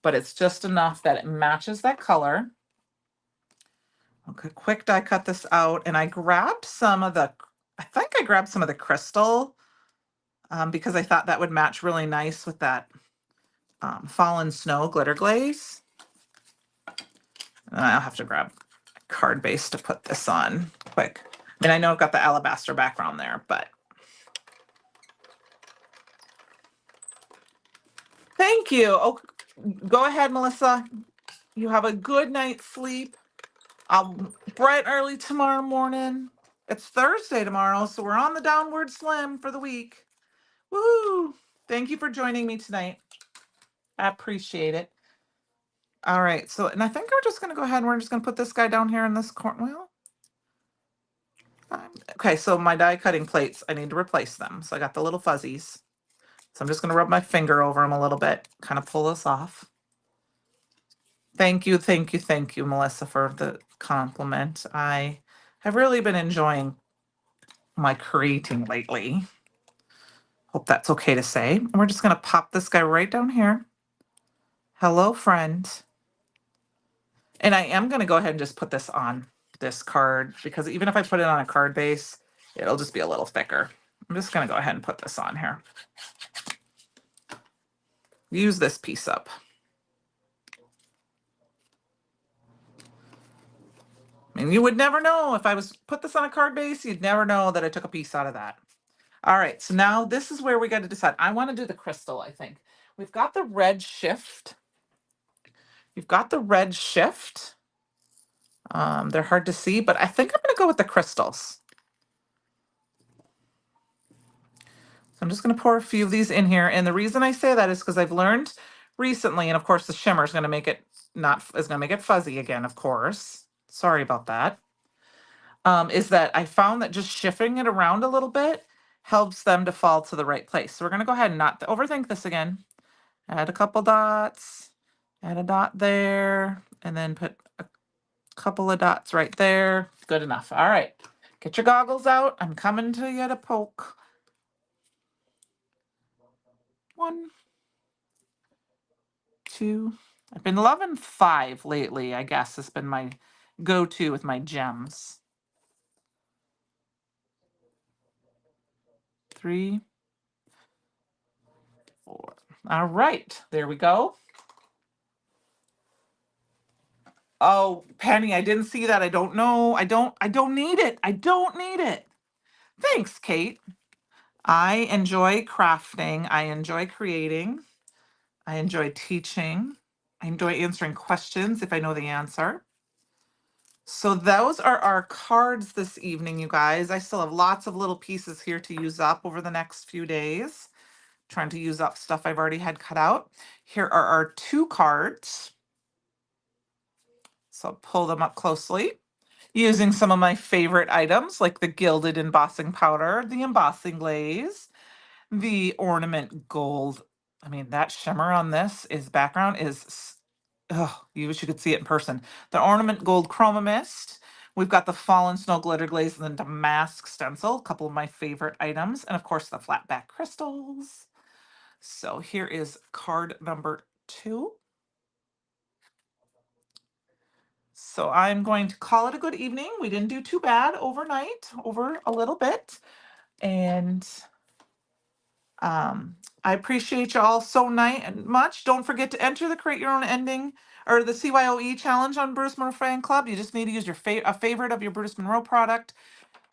But it's just enough that it matches that color. Okay, quick die cut this out. And I grabbed some of the, I think I grabbed some of the crystal because I thought that would match really nice with that Fallen Snow glitter glaze. And I'll have to grab a card base to put this on quick. I mean, I know I've got the alabaster background there, but thank you. Oh, go ahead, Melissa. You have a good night's sleep. Bright early tomorrow morning. It's Thursday tomorrow, so we're on the downward slim for the week. Woo! Thank you for joining me tonight. I appreciate it. All right, so, and I think we're just going to go ahead and we're just going to put this guy down here in this corner. Well, okay, so my die cutting plates, I need to replace them. So I got the little fuzzies. So I'm just going to rub my finger over them a little bit, kind of pull this off. Thank you, thank you, thank you, Melissa, for the compliment. I have really been enjoying my creating lately. Hope that's okay to say. And we're just going to pop this guy right down here. Hello, friend. And I am going to go ahead and just put this on this card because even if I put it on a card base, it'll just be a little thicker. I'm just going to go ahead and put this on here. Use this piece up. I mean, you would never know if I was put this on a card base, you'd never know that I took a piece out of that. All right, so now this is where we got to decide. I want to do the crystal, I think. We've got the red shift. You've got the red shift. They're hard to see, but I think I'm going to go with the crystals. So I'm just going to pour a few of these in here. And the reason I say that is because I've learned recently, and of course the shimmer is going to make it fuzzy again, of course. Sorry about that. Is that I found that just shifting it around a little bit helps them to fall to the right place. So we're going to go ahead and not overthink this again. Add a couple dots, add a dot there, and then put a couple of dots right there. Good enough. All right. Get your goggles out. I'm coming to you to poke. 1, 2. I've been loving 5 lately, I guess. It's been my go-to with my gems. 3, 4. All right. There we go. Oh, Penny, I didn't see that. I don't know. I don't need it. I don't need it. Thanks, Kate. I enjoy crafting. I enjoy creating. I enjoy teaching. I enjoy answering questions if I know the answer. So those are our cards this evening, you guys. I still have lots of little pieces here to use up over the next few days. Trying to use up stuff I've already had cut out. Here are our 2 cards. So I'll pull them up closely. Using some of my favorite items like the gilded embossing powder, the embossing glaze, the ornament gold. I mean, that shimmer on this background is, oh, you wish you could see it in person. The ornament gold chroma mist. We've got the Fallen Snow glitter glaze and the damask stencil, a couple of my favorite items, and of course the flat back crystals. So here is card number 2. So I'm going to call it a good evening. We didn't do too bad overnight, over a little bit. And I appreciate you all so much. Don't forget to enter the Create Your Own Ending or the CYOE challenge on Bruce Monroe Fan Club. You just need to use your a favorite of your Bruce Monroe product.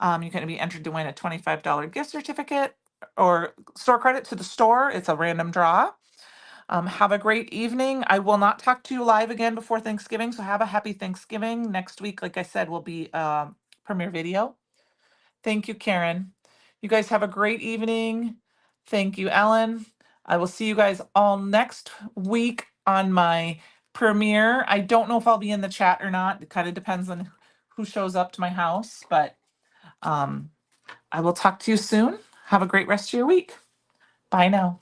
You can be entered to win a $25 gift certificate or store credit to the store. It's a random draw. Have a great evening. I will not talk to you live again before Thanksgiving, so have a happy Thanksgiving. Next week, like I said, will be premiere video. Thank you, Karen. You guys have a great evening. Thank you, Ellen. I will see you guys all next week on my premiere. I don't know if I'll be in the chat or not. It kind of depends on who shows up to my house, but I will talk to you soon. Have a great rest of your week. Bye now.